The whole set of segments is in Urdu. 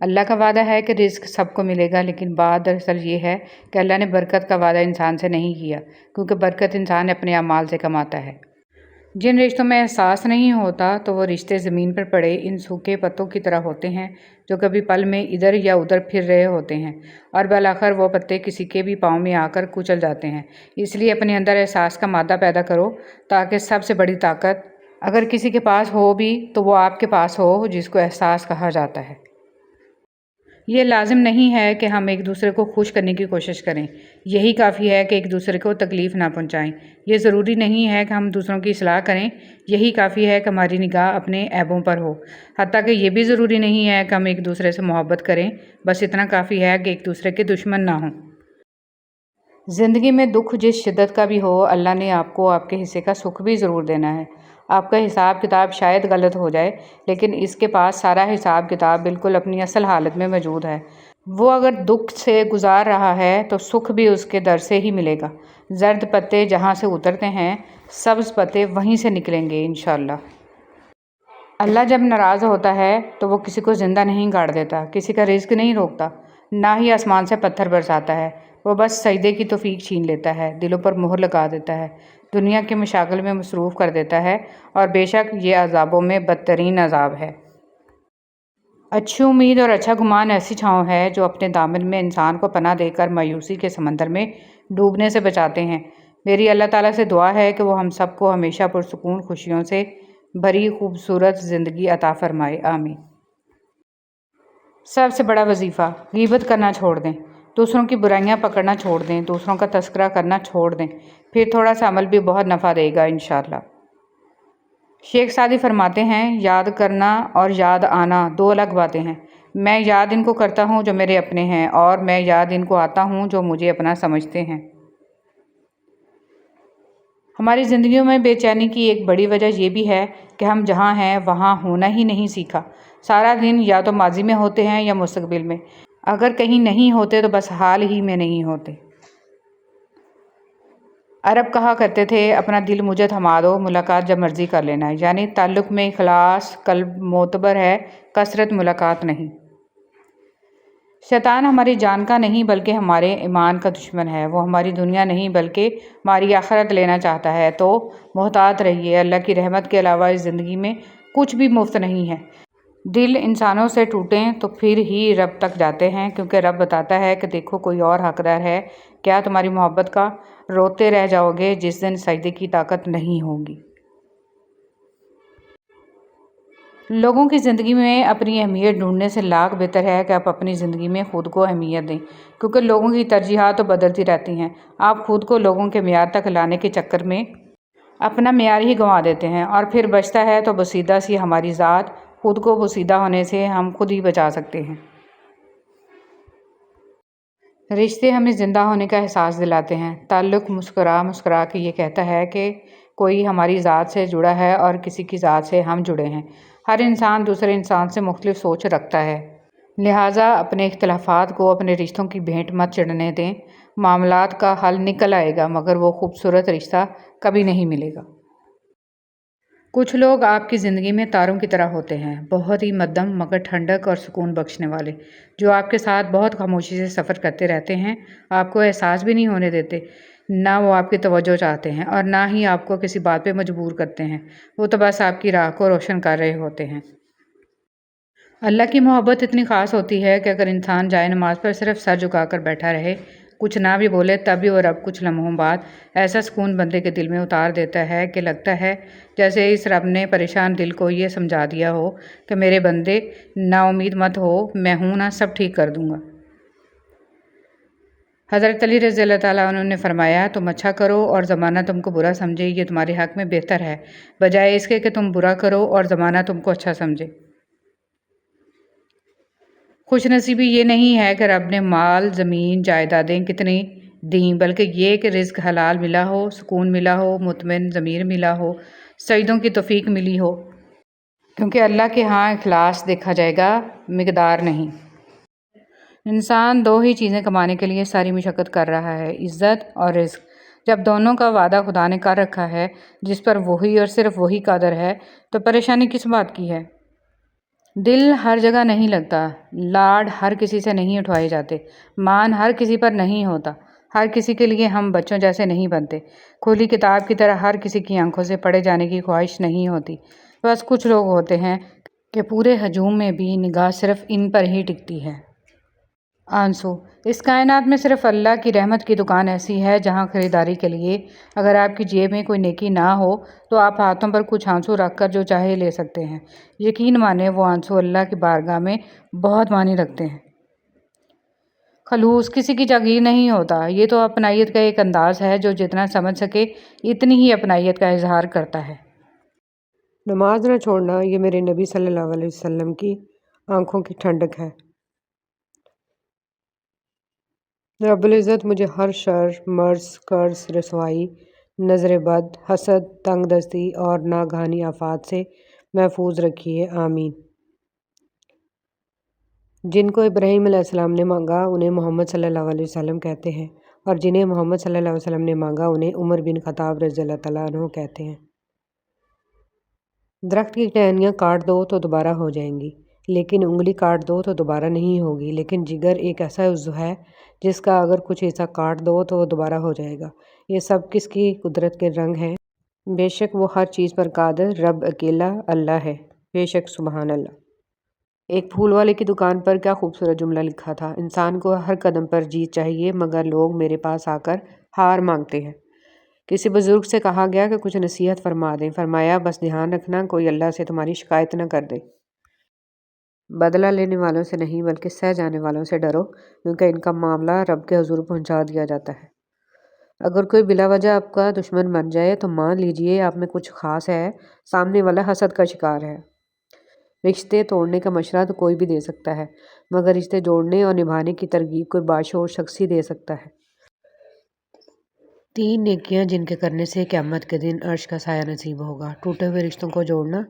اللہ کا وعدہ ہے کہ رزق سب کو ملے گا، لیکن بات دراصل یہ ہے کہ اللہ نے برکت کا وعدہ انسان سے نہیں کیا، کیونکہ برکت انسان اپنے اعمال سے کماتا ہے۔ جن رشتوں میں احساس نہیں ہوتا تو وہ رشتے زمین پر پڑے ان سوکھے پتوں کی طرح ہوتے ہیں جو کبھی پل میں ادھر یا ادھر پھر رہے ہوتے ہیں اور بالآخر وہ پتے کسی کے بھی پاؤں میں آ کر کچل جاتے ہیں۔ اس لیے اپنے اندر احساس کا مادہ پیدا کرو تاکہ سب سے بڑی طاقت اگر کسی کے پاس ہو بھی تو وہ آپ کے پاس ہو، جس کو احساس کہا جاتا ہے۔ یہ لازم نہیں ہے کہ ہم ایک دوسرے کو خوش کرنے کی کوشش کریں، یہی کافی ہے کہ ایک دوسرے کو تکلیف نہ پہنچائیں۔ یہ ضروری نہیں ہے کہ ہم دوسروں کی اصلاح کریں، یہی کافی ہے کہ ہماری نگاہ اپنے عیبوں پر ہو۔ حتیٰ کہ یہ بھی ضروری نہیں ہے کہ ہم ایک دوسرے سے محبت کریں، بس اتنا کافی ہے کہ ایک دوسرے کے دشمن نہ ہوں۔ زندگی میں دکھ جس شدت کا بھی ہو، اللہ نے آپ کو آپ کے حصے کا سکھ بھی ضرور دینا ہے۔ آپ کا حساب کتاب شاید غلط ہو جائے، لیکن اس کے پاس سارا حساب کتاب بالکل اپنی اصل حالت میں موجود ہے۔ وہ اگر دکھ سے گزار رہا ہے تو سکھ بھی اس کے در سے ہی ملے گا۔ زرد پتے جہاں سے اترتے ہیں، سبز پتے وہیں سے نکلیں گے انشاءاللہ۔ اللہ جب ناراض ہوتا ہے تو وہ کسی کو زندہ نہیں گاڑ دیتا، کسی کا رزق نہیں روکتا، نہ ہی آسمان سے پتھر برساتا ہے۔ وہ بس سجدے کی توفیق چھین لیتا ہے، دلوں پر مہر لگا دیتا ہے، دنیا کے مشاغل میں مصروف کر دیتا ہے، اور بے شک یہ عذابوں میں بدترین عذاب ہے۔ اچھی امید اور اچھا گمان ایسی چھاؤں ہے جو اپنے دامن میں انسان کو پناہ دے کر مایوسی کے سمندر میں ڈوبنے سے بچاتے ہیں۔ میری اللہ تعالیٰ سے دعا ہے کہ وہ ہم سب کو ہمیشہ پرسکون خوشیوں سے بھری خوبصورت زندگی عطا فرمائے، آمین۔ سب سے بڑا وظیفہ، غیبت کرنا چھوڑ دیں، دوسروں کی برائیاں پکڑنا چھوڑ دیں، دوسروں کا تذکرہ کرنا چھوڑ دیں، پھر تھوڑا سا عمل بھی بہت نفع دے گا انشاءاللہ۔ شیخ سعدی فرماتے ہیں، یاد کرنا اور یاد آنا دو الگ باتیں ہیں۔ میں یاد ان کو کرتا ہوں جو میرے اپنے ہیں، اور میں یاد ان کو آتا ہوں جو مجھے اپنا سمجھتے ہیں۔ ہماری زندگیوں میں بے چینی کی ایک بڑی وجہ یہ بھی ہے کہ ہم جہاں ہیں وہاں ہونا ہی نہیں سیکھا۔ سارا دن یا تو ماضی میں ہوتے ہیں یا مستقبل میں، اگر کہیں نہیں ہوتے تو بس حال ہی میں نہیں ہوتے۔ عرب کہا کرتے تھے، اپنا دل مجھے تھما دو، ملاقات جب مرضی کر لینا، یعنی تعلق میں اخلاص، قلب معتبر ہے، کثرت ملاقات نہیں۔ شیطان ہماری جان کا نہیں بلکہ ہمارے ایمان کا دشمن ہے، وہ ہماری دنیا نہیں بلکہ ہماری آخرت لینا چاہتا ہے، تو محتاط رہیے۔ اللہ کی رحمت کے علاوہ اس زندگی میں کچھ بھی مفت نہیں ہے۔ دل انسانوں سے ٹوٹیں تو پھر ہی رب تک جاتے ہیں، کیونکہ رب بتاتا ہے کہ دیکھو کوئی اور حقدار ہے کیا تمہاری محبت کا، روتے رہ جاؤ گے جس دن سجدے کی طاقت نہیں ہوگی۔ لوگوں کی زندگی میں اپنی اہمیت ڈھونڈنے سے لاکھ بہتر ہے کہ آپ اپنی زندگی میں خود کو اہمیت دیں، کیونکہ لوگوں کی ترجیحات تو بدلتی رہتی ہیں۔ آپ خود کو لوگوں کے معیار تک لانے کے چکر میں اپنا معیار ہی گنوا دیتے ہیں، اور پھر بچتا ہے تو بسیدہ سی ہماری ذات۔ خود کو بسیدہ ہونے سے ہم خود ہی بچا سکتے ہیں۔ رشتے ہمیں زندہ ہونے کا احساس دلاتے ہیں۔ تعلق مسکرا مسکرا کے یہ کہتا ہے کہ کوئی ہماری ذات سے جڑا ہے اور کسی کی ذات سے ہم جڑے ہیں۔ ہر انسان دوسرے انسان سے مختلف سوچ رکھتا ہے، لہٰذا اپنے اختلافات کو اپنے رشتوں کی بھینٹ مت چڑھنے دیں۔ معاملات کا حل نکل آئے گا، مگر وہ خوبصورت رشتہ کبھی نہیں ملے گا۔ کچھ لوگ آپ کی زندگی میں تاروں کی طرح ہوتے ہیں، بہت ہی مدھم مگر ٹھنڈک اور سکون بخشنے والے، جو آپ کے ساتھ بہت خاموشی سے سفر کرتے رہتے ہیں، آپ کو احساس بھی نہیں ہونے دیتے۔ نہ وہ آپ کی توجہ چاہتے ہیں اور نہ ہی آپ کو کسی بات پہ مجبور کرتے ہیں، وہ تو بس آپ کی راہ کو روشن کر رہے ہوتے ہیں۔ اللہ کی محبت اتنی خاص ہوتی ہے کہ اگر انسان جائے نماز پر صرف سر جھکا کر بیٹھا رہے، کچھ نہ بھی بولے، تب بھی وہ رب کچھ لمحوں بعد ایسا سکون بندے کے دل میں اتار دیتا ہے کہ لگتا ہے جیسے اس رب نے پریشان دل کو یہ سمجھا دیا ہو کہ میرے بندے نا امید مت ہو، میں ہوں نا، سب ٹھیک کر دوں گا۔ حضرت علی رضی اللہ تعالیٰ عنہ نے فرمایا، تم اچھا کرو اور زمانہ تم کو برا سمجھے، یہ تمہارے حق میں بہتر ہے، بجائے اس کے کہ تم برا کرو اور زمانہ تم کو اچھا سمجھے۔ خوش نصیبی یہ نہیں ہے کہ رب نے مال، زمین، جائیدادیں کتنی دیں، بلکہ یہ کہ رزق حلال ملا ہو، سکون ملا ہو، مطمئن ضمیر ملا ہو، سجدوں کی توفیق ملی ہو، کیونکہ اللہ کے ہاں اخلاص دیکھا جائے گا، مقدار نہیں۔ انسان دو ہی چیزیں کمانے کے لیے ساری مشقت کر رہا ہے، عزت اور رزق۔ جب دونوں کا وعدہ خدا نے کر رکھا ہے، جس پر وہی اور صرف وہی قادر ہے، تو پریشانی کس بات کی ہے؟ دل ہر جگہ نہیں لگتا، لاڈ ہر کسی سے نہیں اٹھوائے جاتے، مان ہر کسی پر نہیں ہوتا، ہر کسی کے لیے ہم بچوں جیسے نہیں بنتے، کھلی کتاب کی طرح ہر کسی کی آنکھوں سے پڑھے جانے کی خواہش نہیں ہوتی۔ بس کچھ لوگ ہوتے ہیں کہ پورے ہجوم میں بھی نگاہ صرف ان پر ہی ٹکتی ہے۔ آنسو۔ اس کائنات میں صرف اللہ کی رحمت کی دکان ایسی ہے جہاں خریداری کے لیے اگر آپ کی جیب میں کوئی نیکی نہ ہو تو آپ ہاتھوں پر کچھ آنسو رکھ کر جو چاہے لے سکتے ہیں۔ یقین مانیں وہ آنسو اللہ کی بارگاہ میں بہت معنی رکھتے ہیں۔ خلوص کسی کی جاگیر نہیں ہوتا، یہ تو اپنائیت کا ایک انداز ہے جو جتنا سمجھ سکے اتنی ہی اپنائیت کا اظہار کرتا ہے۔ نماز نہ چھوڑنا یہ میرے نبی صلی اللہ علیہ وسلم کی آنکھوں کی ٹھنڈک ہے۔ رب العزت مجھے ہر شر، مرض، قرض، رسوائی، نظر بد، حسد، تنگ دستی اور ناگہانی آفات سے محفوظ رکھیے، آمین۔ جن کو ابراہیم علیہ السلام نے مانگا انہیں محمد صلی اللہ علیہ وسلم کہتے ہیں، اور جنہیں محمد صلی اللہ علیہ وسلم نے مانگا انہیں عمر بن خطاب رضی اللہ تعالیٰ عنہ کہتے ہیں۔ درخت کی ٹہنیاں کاٹ دو تو دوبارہ ہو جائیں گی، لیکن انگلی کاٹ دو تو دوبارہ نہیں ہوگی، لیکن جگر ایک ایسا عضو ہے جس کا اگر کچھ حصہ کاٹ دو تو وہ دوبارہ ہو جائے گا۔ یہ سب کس کی قدرت کے رنگ ہیں؟ بے شک وہ ہر چیز پر قادر رب اکیلا اللہ ہے، بے شک سبحان اللہ۔ ایک پھول والے کی دکان پر کیا خوبصورت جملہ لکھا تھا، انسان کو ہر قدم پر جیت چاہیے مگر لوگ میرے پاس آ کر ہار مانگتے ہیں۔ کسی بزرگ سے کہا گیا کہ کچھ نصیحت فرما دیں، فرمایا بس دھیان رکھنا کوئی اللہ سے تمہاری شکایت نہ کر دے۔ بدلہ لینے والوں سے نہیں بلکہ سہ جانے والوں سے ڈرو، کیونکہ ان کا معاملہ رب کے حضور پہنچا دیا جاتا ہے۔ اگر کوئی بلا وجہ آپ کا دشمن بن جائے تو مان لیجئے آپ میں کچھ خاص ہے، سامنے والا حسد کا شکار ہے۔ رشتے توڑنے کا مشورہ تو کوئی بھی دے سکتا ہے، مگر رشتے جوڑنے اور نبھانے کی ترغیب کوئی باشعور شخص ہی دے سکتا ہے۔ 3 نیکیاں جن کے کرنے سے قیامت کے دن عرش کا سایہ نصیب ہوگا، ٹوٹے ہوئے رشتوں کو جوڑنا،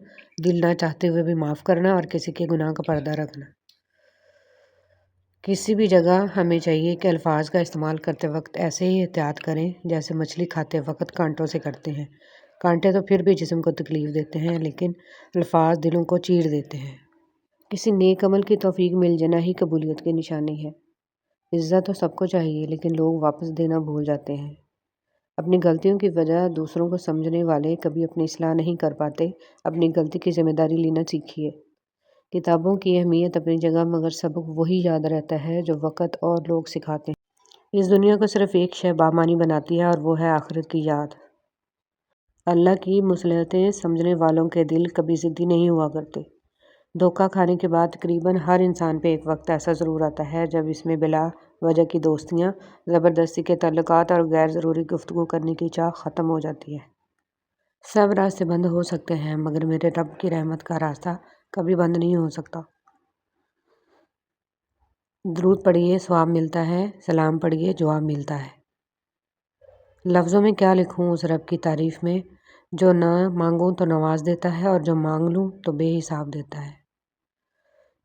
دل نہ چاہتے ہوئے بھی معاف کرنا اور کسی کے گناہ کا پردہ رکھنا۔ کسی بھی جگہ ہمیں چاہیے کہ الفاظ کا استعمال کرتے وقت ایسے ہی احتیاط کریں جیسے مچھلی کھاتے وقت کانٹوں سے کرتے ہیں۔ کانٹے تو پھر بھی جسم کو تکلیف دیتے ہیں لیکن الفاظ دلوں کو چیر دیتے ہیں۔ کسی نیک عمل کی توفیق مل جانا ہی قبولیت کی نشانی ہے۔ عزت تو سب کو چاہیے لیکن لوگ واپس دینا بھول جاتے ہیں۔ اپنی غلطیوں کی وجہ دوسروں کو سمجھنے والے کبھی اپنی اصلاح نہیں کر پاتے، اپنی غلطی کی ذمہ داری لینا سیکھیے۔ کتابوں کی اہمیت اپنی جگہ مگر سبق وہی یاد رہتا ہے جو وقت اور لوگ سکھاتے ہیں۔ اس دنیا کو صرف ایک شے بامعنی بناتی ہے اور وہ ہے آخرت کی یاد۔ اللہ کی مصلحتیں سمجھنے والوں کے دل کبھی ضدی نہیں ہوا کرتے۔ دھوکہ کھانے کے بعد تقریباً ہر انسان پہ ایک وقت ایسا ضرور آتا ہے جب اس میں بلا وجہ کی دوستیاں، زبردستی کے تعلقات اور غیر ضروری گفتگو کرنے کی چاہ ختم ہو جاتی ہے۔ سب راستے بند ہو سکتے ہیں مگر میرے رب کی رحمت کا راستہ کبھی بند نہیں ہو سکتا۔ درود پڑھیے ثواب ملتا ہے، سلام پڑھیے جواب ملتا ہے۔ لفظوں میں کیا لکھوں اس رب کی تعریف میں جو نہ مانگوں تو نواز دیتا ہے اور جو مانگ لوں تو بے حساب دیتا ہے۔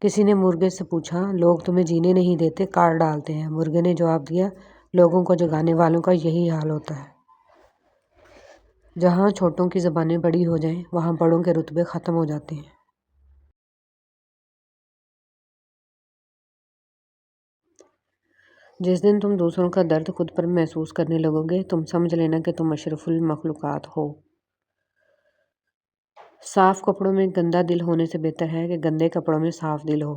کسی نے مرغے سے پوچھا لوگ تمہیں جینے نہیں دیتے کاٹ ڈالتے ہیں، مرغے نے جواب دیا لوگوں کو جگانے والوں کا یہی حال ہوتا ہے۔ جہاں چھوٹوں کی زبانیں بڑی ہو جائیں وہاں بڑوں کے رتبے ختم ہو جاتے ہیں۔ جس دن تم دوسروں کا درد خود پر محسوس کرنے لگو گے تم سمجھ لینا کہ تم اشرف المخلوقات ہو۔ صاف کپڑوں میں گندا دل ہونے سے بہتر ہے کہ گندے کپڑوں میں صاف دل ہو۔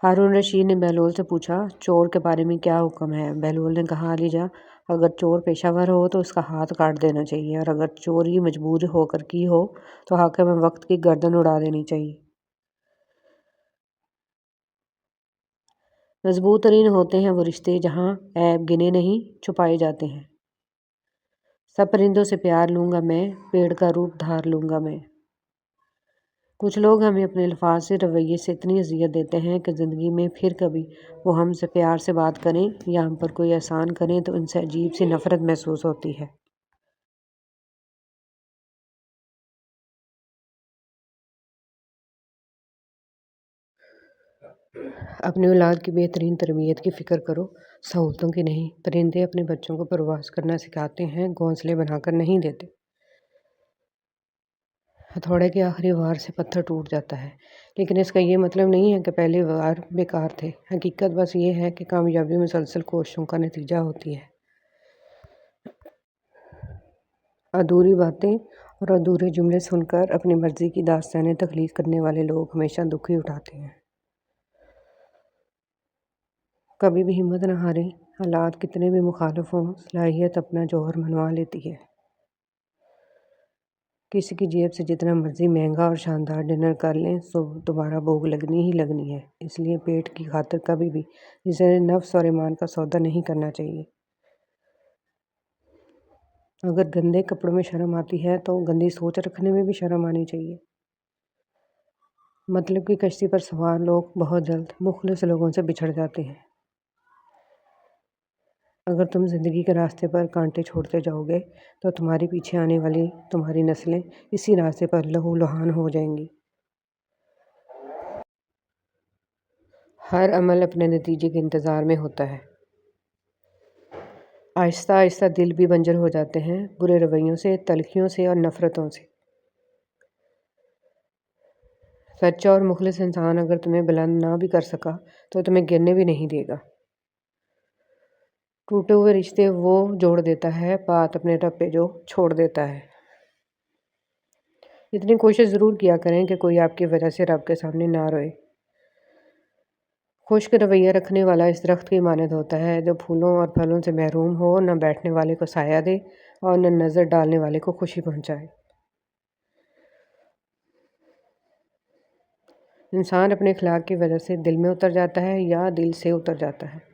ہارون رشید نے بہلول سے پوچھا چور کے بارے میں کیا حکم ہے؟ بہلول نے کہا علی جاں اگر چور پیشہ ور ہو تو اس کا ہاتھ کاٹ دینا چاہیے اور اگر چوری مجبور ہو کر کی ہو تو حاکم وقت کی گردن اڑا دینی چاہیے۔ مضبوط ترین ہوتے ہیں وہ رشتے جہاں عیب گنے نہیں چھپائے جاتے ہیں۔ سب پرندوں سے پیار لوں گا میں، پیڑ کا روپ دھار لوں گا میں۔ کچھ لوگ ہمیں اپنے الفاظ سے رویے سے اتنی اذیت دیتے ہیں کہ زندگی میں پھر کبھی وہ ہم سے پیار سے بات کریں یا ہم پر کوئی احسان کریں تو ان سے عجیب سی نفرت محسوس ہوتی ہے۔ اپنی اولاد کی بہترین تربیت کی فکر کرو، سہولتوں کی نہیں۔ پرندے اپنے بچوں کو پرواز کرنا سکھاتے ہیں، گھونسلے بنا کر نہیں دیتے۔ ہتھوڑے کے آخری وار سے پتھر ٹوٹ جاتا ہے، لیکن اس کا یہ مطلب نہیں ہے کہ پہلے وار بیکار تھے۔ حقیقت بس یہ ہے کہ کامیابی مسلسل کوششوں کا نتیجہ ہوتی ہے۔ ادھوری باتیں اور ادھورے جملے سن کر اپنی مرضی کی داستانیں تخلیق کرنے والے لوگ ہمیشہ دکھ ہی اٹھاتے ہیں۔ کبھی بھی ہمت نہ ہاریں، حالات کتنے بھی مخالف ہوں، صلاحیت اپنا جوہر منوا لیتی ہے۔ کسی کی جیب سے جتنا مرضی مہنگا اور شاندار ڈنر کر لیں، صبح دوبارہ بھوک لگنی ہی لگنی ہے۔ اس لیے پیٹ کی خاطر کبھی بھی اسے نفس اور ایمان کا سودا نہیں کرنا چاہیے۔ اگر گندے کپڑوں میں شرم آتی ہے تو گندی سوچ رکھنے میں بھی شرم آنی چاہیے۔ مطلب کی کشتی پر سوار لوگ بہت جلد مخلص لوگوں سے بچھڑ جاتے ہیں۔ اگر تم زندگی کے راستے پر کانٹے چھوڑتے جاؤ گے تو تمہارے پیچھے آنے والی تمہاری نسلیں اسی راستے پر لہو لہان ہو جائیں گی۔ ہر عمل اپنے نتیجے کے انتظار میں ہوتا ہے۔ آہستہ آہستہ دل بھی بنجر ہو جاتے ہیں، برے رویوں سے، تلخیوں سے اور نفرتوں سے۔ سچا اور مخلص انسان اگر تمہیں بلند نہ بھی کر سکا تو تمہیں گرنے بھی نہیں دے گا۔ ٹوٹے ہوئے رشتے وہ جوڑ دیتا ہے، بات اپنے رب پہ جو چھوڑ دیتا ہے۔ اتنی کوشش ضرور کیا کریں کہ کوئی آپ کی وجہ سے رب کے سامنے نہ روئے۔ خشک رویہ رکھنے والا اس درخت کی مانند ہوتا ہے جو پھولوں اور پھلوں سے محروم ہو، نہ بیٹھنے والے کو سایہ دے اور نہ نظر ڈالنے والے کو خوشی پہنچائے۔ انسان اپنے اخلاق کی وجہ سے دل میں اتر جاتا ہے یا دل سے اتر جاتا ہے۔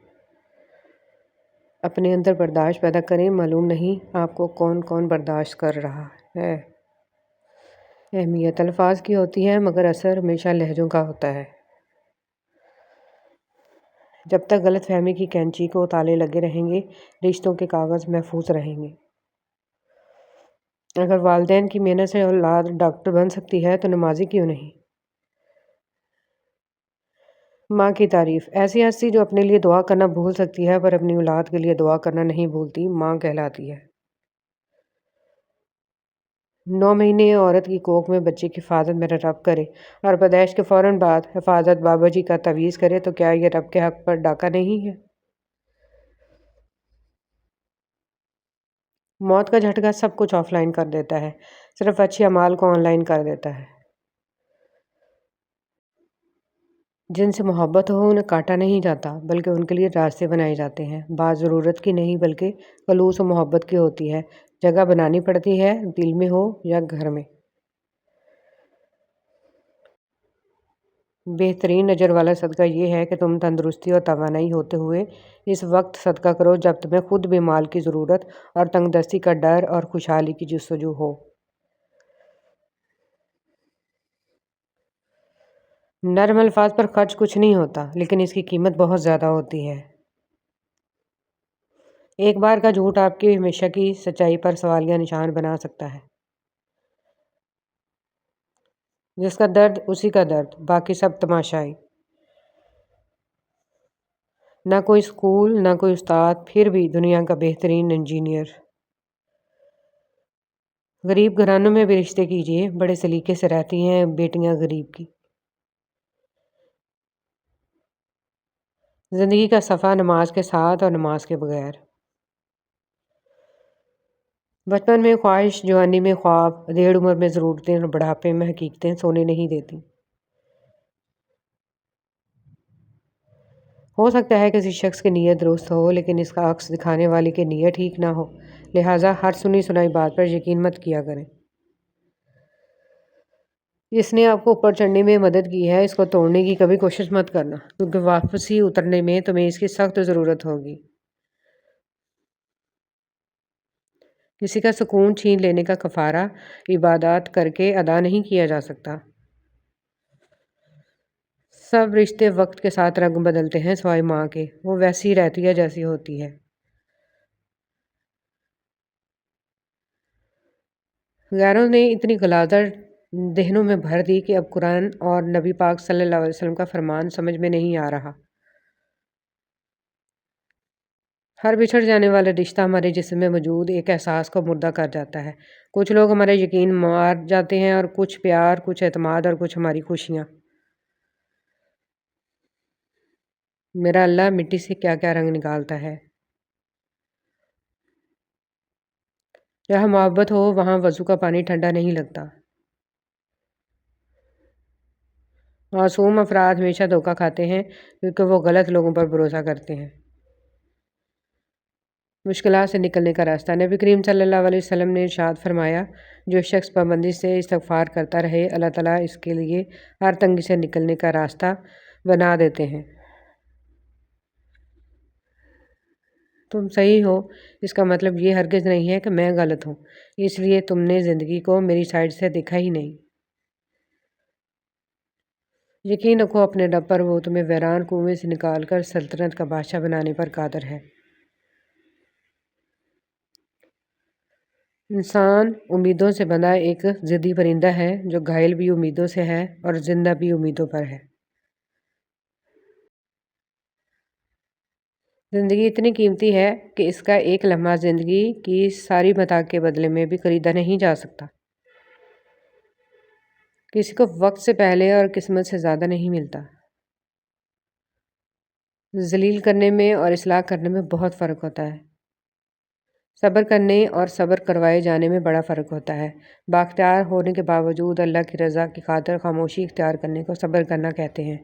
اپنے اندر برداشت پیدا کریں، معلوم نہیں آپ کو کون کون برداشت کر رہا ہے۔ اہمیت الفاظ کی ہوتی ہے مگر اثر ہمیشہ لہجوں کا ہوتا ہے۔ جب تک غلط فہمی کی کینچی کو تالے لگے رہیں گے، رشتوں کے کاغذ محفوظ رہیں گے۔ اگر والدین کی محنت سے اولاد ڈاکٹر بن سکتی ہے تو نمازی کیوں نہیں؟ ماں کی تعریف: ایسی ہستی جو اپنے لیے دعا کرنا بھول سکتی ہے پر اپنی اولاد کے لیے دعا کرنا نہیں بھولتی، ماں کہلاتی ہے۔ 9 مہینے عورت کی کوکھ میں بچے کی حفاظت میرا رب کرے اور پیدائش کے فوراً بعد حفاظت بابا جی کا تعویذ کرے تو کیا یہ رب کے حق پر ڈاکہ نہیں ہے؟ موت کا جھٹکا سب کچھ آف لائن کر دیتا ہے، صرف اچھے اعمال کو آن لائن کر دیتا ہے۔ جن سے محبت ہو انہیں کاٹا نہیں جاتا بلکہ ان کے لیے راستے بنائے جاتے ہیں۔ بات ضرورت کی نہیں بلکہ خلوص و محبت کی ہوتی ہے۔ جگہ بنانی پڑتی ہے، دل میں ہو یا گھر میں۔ بہترین اجر والا صدقہ یہ ہے کہ تم تندرستی اور توانائی ہوتے ہوئے اس وقت صدقہ کرو جب تمہیں خود بھی مال کی ضرورت اور تنگ دستی کا ڈر اور خوشحالی کی جستجو ہو۔ نرم الفاظ پر خرچ کچھ نہیں ہوتا لیکن اس کی قیمت بہت زیادہ ہوتی ہے۔ ایک بار کا جھوٹ آپ کی ہمیشہ کی سچائی پر سوالیہ نشان بنا سکتا ہے۔ جس کا درد اسی کا درد، باقی سب تماشائی۔ نہ کوئی اسکول، نہ کوئی استاد، پھر بھی دنیا کا بہترین انجینئر۔ غریب گھرانوں میں بھی رشتے کیجیے، بڑے سلیقے سے رہتی ہیں بیٹیاں غریب کی۔ زندگی کا صفحہ نماز کے ساتھ اور نماز کے بغیر۔ بچپن میں خواہش، جوانی میں خواب، ادھیڑ عمر میں ضرورتیں اور بڑھاپے میں حقیقتیں سونے نہیں دیتی۔ ہو سکتا ہے کسی شخص کی نیت درست ہو لیکن اس کا عکس دکھانے والے کی نیت ٹھیک نہ ہو، لہٰذا ہر سنی سنائی بات پر یقین مت کیا کریں۔ جس نے آپ کو اوپر چڑھنے میں مدد کی ہے اس کو توڑنے کی کبھی کوشش مت کرنا کیونکہ واپسی اترنے میں تمہیں اس کی سخت ضرورت ہوگی۔ کسی کا سکون چھین لینے کا کفارہ عبادات کر کے ادا نہیں کیا جا سکتا۔ سب رشتے وقت کے ساتھ رنگ بدلتے ہیں سوائے ماں کے، وہ ویسی رہتی ہے جیسی ہوتی ہے۔ غیروں نے اتنی غلاظت ذہنوں میں بھر دی کہ اب قرآن اور نبی پاک صلی اللہ علیہ وسلم کا فرمان سمجھ میں نہیں آ رہا۔ ہر بچھڑ جانے والا رشتہ ہمارے جسم میں موجود ایک احساس کو مردہ کر جاتا ہے۔ کچھ لوگ ہمارا یقین مار جاتے ہیں، اور کچھ پیار، کچھ اعتماد، اور کچھ ہماری خوشیاں۔ میرا اللہ مٹی سے کیا کیا رنگ نکالتا ہے۔ جہاں محبت ہو وہاں وضو کا پانی ٹھنڈا نہیں لگتا۔ معصوم افراد ہمیشہ دھوکہ کھاتے ہیں کیونکہ وہ غلط لوگوں پر بھروسہ کرتے ہیں۔ مشکلات سے نکلنے کا راستہ۔ نبی کریم صلی اللہ علیہ وسلم نے ارشاد فرمایا، جو شخص پابندی سے استغفار کرتا رہے، اللہ تعالیٰ اس کے لیے ہر تنگی سے نکلنے کا راستہ بنا دیتے ہیں۔ تم صحیح ہو، اس کا مطلب یہ ہرگز نہیں ہے کہ میں غلط ہوں، اس لیے تم نے زندگی کو میری سائڈ سے دیکھا ہی نہیں۔ یقین رکھو اپنے رب پر، وہ تمہیں ویران کنویں سے نکال کر سلطنت کا بادشاہ بنانے پر قادر ہے۔ انسان امیدوں سے بندھا ایک ضدی پرندہ ہے جو گھائل بھی امیدوں سے ہے اور زندہ بھی امیدوں پر ہے۔ زندگی اتنی قیمتی ہے کہ اس کا ایک لمحہ زندگی کی ساری متاع کے بدلے میں بھی خریدا نہیں جا سکتا۔ کسی کو وقت سے پہلے اور قسمت سے زیادہ نہیں ملتا۔ ذلیل کرنے میں اور اصلاح کرنے میں بہت فرق ہوتا ہے۔ صبر کرنے اور صبر کروائے جانے میں بڑا فرق ہوتا ہے۔ بااختیار ہونے کے باوجود اللہ کی رضا کی خاطر خاموشی اختیار کرنے کو صبر کرنا کہتے ہیں،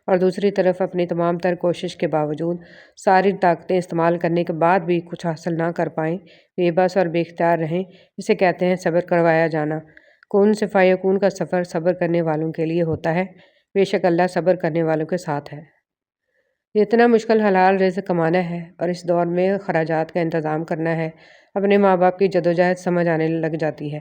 اور دوسری طرف اپنی تمام تر کوشش کے باوجود ساری طاقتیں استعمال کرنے کے بعد بھی کچھ حاصل نہ کر پائیں، بے بس اور بے اختیار رہیں، اسے کہتے ہیں صبر کروایا جانا۔ کن سے فیکون کا سفر صبر کرنے والوں کے لیے ہوتا ہے، بے شک اللہ صبر کرنے والوں کے ساتھ ہے۔ یہ اتنا مشکل حلال رزق کمانا ہے اور اس دور میں خراجات کا انتظام کرنا ہے۔ اپنے ماں باپ کی جدوجہد سمجھ آنے لگ جاتی ہے،